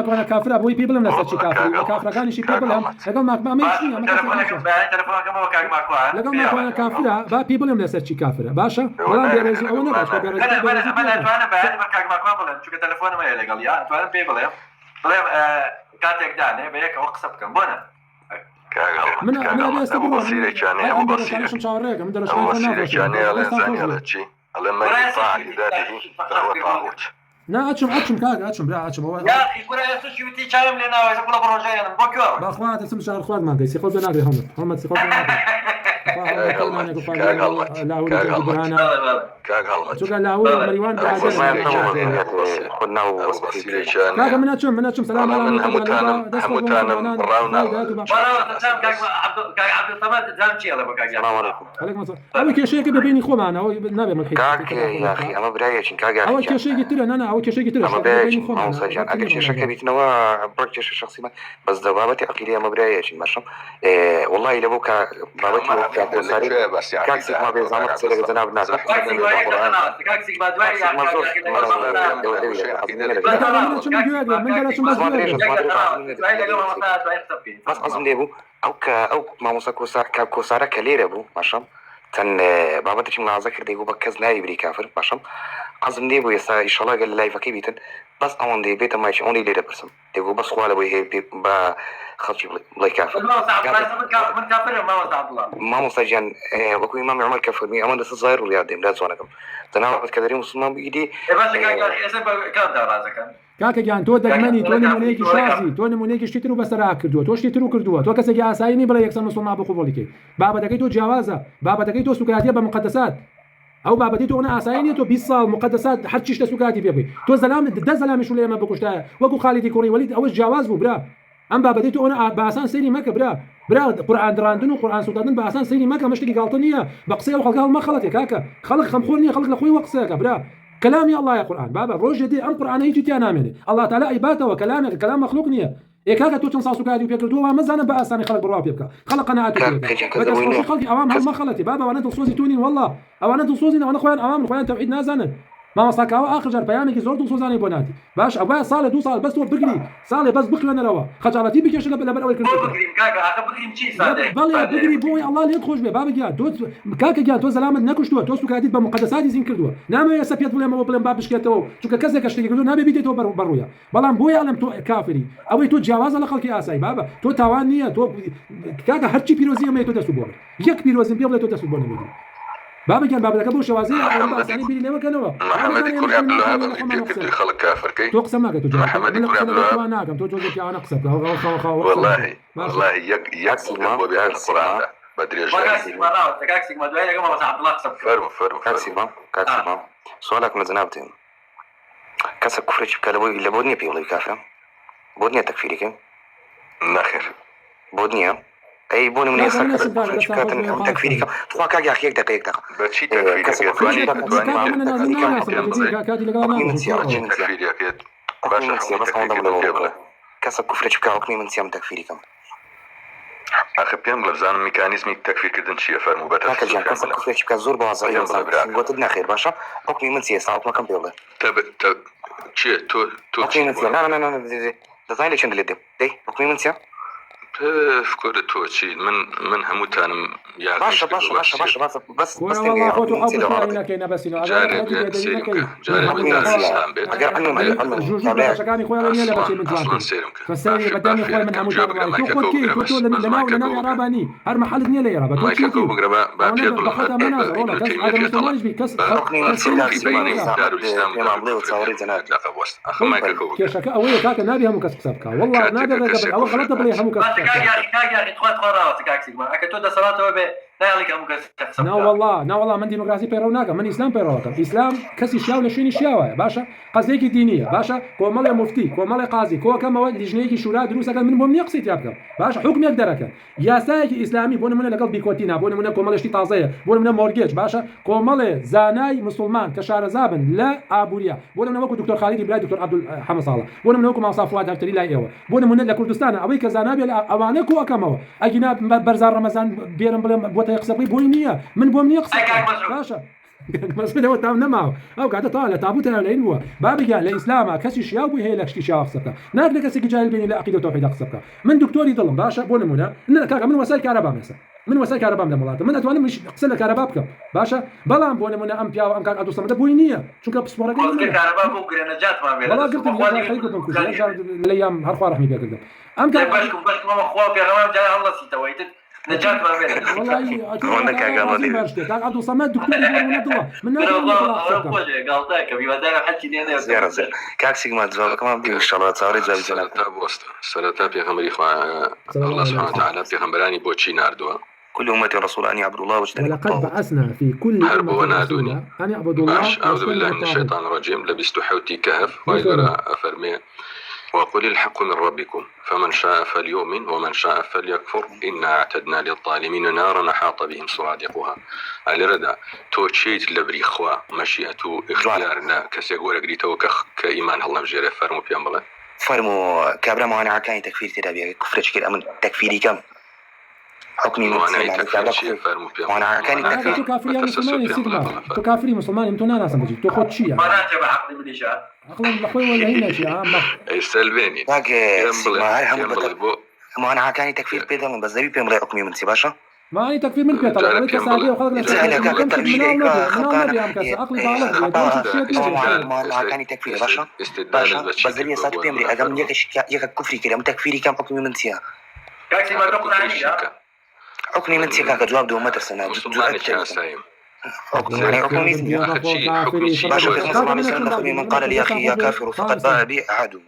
كنا كافرة بوي بيبل من نفس كافرة كان شيء بيبل هم لقل ما ماشي لقل ما كنا كافرة با بيبل من نفس كافرة باشا ولا بيرزي أو نباش بيرزي أنا بعد ما كان ما قابل شو كتلفون ما يلقى يا أنت أنا بيبل يا طيب كاتك داني بيك وقصب كم بنا من أبي أستبرر أبو بصيرك يعني على إنسان على شيء لما يطاع لذاته فهو طاغوت نا أتشم كاك أتشم بلا أتشم هو يا أخي كنا يسوي وتي شايم لنا وإذا كنا بروجين بكرة بأخوات اسم شهر خوات ما قيس يقول بناقي هم سيقول بناقي كاك من أتشم سلام على من هموتان براونا عبد الصمد زامشي الله بكاك السلام عليكم. عليكم السلام أول كل شيء كده بيني خو معنا هو نبي من الحين كاك يا أخي أما برايش كاك أول كل شيء قلت له أنا أول كل شيء قلت له أما برايش ما وصلت أكيد شيء شكل بيتنوع برك شخصي ما بس دوابتي عقلية ما برايش ماشم والله إذا بوك بابتي وكاك وصاري كاك سيك ما بيزامك سيلك زناب ناس كاكسي ما دواعي بس قصدي ليبو أو ما مسكوسا كوسارة كليرة بو ماشم تن بابتي شو ما ذكر ديبو بكز لا يبري كافر ماشم قصدي ليبو يسا إن شاء الله قال لا يفكي بيتن بس أون دي بيت ما يشوني ليرة برسم ديبو بس خواله بيه با خلشي بلا كافر من كافر ما وصعب الله ما مسجن وكو إمام عمر كفر مي أمان دس الظاهر والياد لا زوانكم تناول كذا مسلمان بيدي بس كان دارازك كاكا جان تو دگمنی تو نمونه‌ای شازی تو نمونه‌ای شتی رو بسر کردو تو شتی رو کردو تو کسی که اسایی برای یکسان مسلمان بقبولی که بابا دقیق تو جوازه بابا دقیق تو سکراتیه به مقدسات او بابا تو انا اسایی تو 20 سال مقدسات هر چیش سکراتی بيبي تو زلام ده زلام شو لما بكشتا وكو خالد كوري وليد او جواز بو برا ام بابا تو انا باسان سيري مكه برا قران دراندن وقران سلطان باسان سيري مكه مشتقي غلطنيه بقصيه وخلقها ما خلط يا كاكا خلق خمخورني خلق لخوي وقصيك برا كلامي الله يا قرآن بابا روج دي أم قرآن هيجي تيانا مني الله تعالى إباته وكلامه كلام مخلوقني إيه كاكا تو تنصاصو كادي وبيكردو ما زانا بأساني خلق بروا بيبكا خلق أنا أتوبيبكا بدأ خلقي أوام هم ما خلتي بابا وأنا تصوزي تونين والله أو أنا تصوزي وأنا خوان أوام الخوان توحيد نازانا ما وصاك هو آخر جار بيامك زور تصوزاني بناتي باش أبويا صالة دو صالة بس تو بقري صالة بس بقري أنا روا خجالتي بكيش لا بالأول كردو بقري كاكا أخي بقري مشي صادق بالله بقري بوي الله اللي يدخل به بابا جا تو كاكا جا تو زلامت نكشتو تو سكاديت بمقدسات زين كردو نام يا سبيت ولا ما بلم بابش كتو شو كذا كشتي كردو نبي بيدي تو برويا بالله بوي علم تو كافري أو تو جواز على خلق آساي بابا تو توانية تو كاكا هرشي بيروزية ما يتو تسبون يك بيروزية بيبلا تو تسبون بابا كان بابا كبو شوازي أنا بس أنا بيلي لما كانوا محمد يكون عبد الوهاب اللي كده خلق كافر كي تو قسم ما كنت محمد يكون عبد الوهاب تو جوزك أنا قسم والله يكسب هو بهذا القرآن بدري كاكسي ما دوي يا جماعة عبد الله قسم فرم كاكسي ما سؤالك مزنابتين كسر كفرش بكلبوي اللي بودني بيه والله كافر بودني تكفيري كم ناخر بودنيا أي بوني من يسكر تكفيري كم تقول كاجي أخيك دقيقة بتشي تكفيري كسر كفرش بكاوكني من سيام تكفيري كم أخي بيام لفظان ميكانيزمي تكفير كدن شيء فرمو بتر هكذا جان كسر كفرش بكازور بوازعي وتدنا خير باشا حكمي من سياسة أو ما كم بيوله تب شيء تو حكمي من سياسة لا ده زين ليش عندي ده حكمي من سياسة فكرة توشي من هموتان يا باشا بس والله فوتو حبوا علينا كينا بس إنه جوجو كان يخوي علينا لا بس من زمان فسيري بدأنا يخوي من هموتان تو لنا راباني هر محل دنيا لي رابا ما يكفو بقربا باتير بخدها مناظر والله هذا مسلمان بيكسر كيشك أوي كاك نبي هم كسبكا والله نبي رجع أول غلطة بلي هم كسبكا كاجي تخوات خلاص كاكسي ما أكيد ده صلاة وبه لا يعليك هم كسب نا والله من ديمقراطي بيروناك من إسلام بيروناك إسلام كسي شاو لشين شاوة باشا قصديك دينية باشا كو مالي مفتي كو مالي قاضي كو كم لجنيكي شورى دروس كان من بوم يقصي تيابكم باشا حكم يقدرك يا سايك إسلامي بون من لقلب بيكوتينا بون من كو مالي شتي طازية بون من مورجيج باشا كو مالي زاناي مسلمان كشار زابن لا أبوريا بون من وكو دكتور خالد بلاد دكتور عبد الحمد صالح بون من وكو مصاف فؤاد هرتري لا يوا بون من لكردستان أبيك زانابي أوانكو أكموا أجناب برزار رمضان بيرم بوتا يقصبي بوينية من بوم يقصب باشا مسؤول هو تام معه أو قاعدة طالع تابوت على العلم بابي قال الإسلام كسي شياب وهي لك شيء شاخصك نادر كسي جاهل بين العقيدة وتوحيد أقصبك من دكتور يضلم باشا بولمونا من وسائل كهرباء مثلا من وسائل كهرباء من المولات من أتواني مش قصنا كهرباء باشا بلام بولمونا أم بيا أم كان أدو صمد بوينية شو كبسمورة قصدك كهرباء بوكر نجات ما بيلا والله قلت خليكم كل الأيام هرفا رحمي بيا كذا أم كان باشكم ما أخوك يا غمام جاي الله سيتويت نجات ما بيننا والله كاك عبد الصمد دكتور يقول من الله قالتك بيودانا حكي دينا زيارة كاك سيجما جواب كمان بدي إن شاء الله تصوري جواب زين تاب وسط سلطة بيغمري الله سبحانه وتعالى بيغمراني بوتشي ناردوا كل أمة رسول أن يعبدوا الله واجتنبوا ولقد بعثنا في كل أمة رسولا أن يعبدوا الله أعوذ بالله من الشيطان الرجيم لبست حوتي كهف وإذا أفرمي وقل الحق من ربكم فمن شاء فليؤمن ومن شاء فليكفر إنا أعتدنا للظالمين نارا أحاط بهم سرادقها على ردا توتشيت لبريخوا مشيئة اختيارنا كسيقول قريتو كإيمان الله مجرى فرمو بيامبلا فرمو كابرا معنا عكاني تكفير تدابي كفر شكل أمن تكفيري كم حكمي معنا تكفير فرمو معنا عكاني تكفير تكافري مسلماني سيدنا تكافري مسلماني انتو ناس بجي تو خد شيء ما راجع بعقلي من إشاء اخلا الاخوي ولا هنا شيء السلبيني معنا عكاني تكفير بيدل بس زي بيمري حكمي من سباشا ما هي تكفير من بيت الله انت ساعديه وخلق عكاني تكفير باشا بس زي ساعات بيمري ادم يك كفري كده تكفيري كم حكمي من سيا كاكسي ما تقول عني حكمي من سيا كجواب دو متر سنه مسلماني كان سايم حكمي من حكمي باشا من قال لي يا اخي يا كافر فقد باع بي احدهما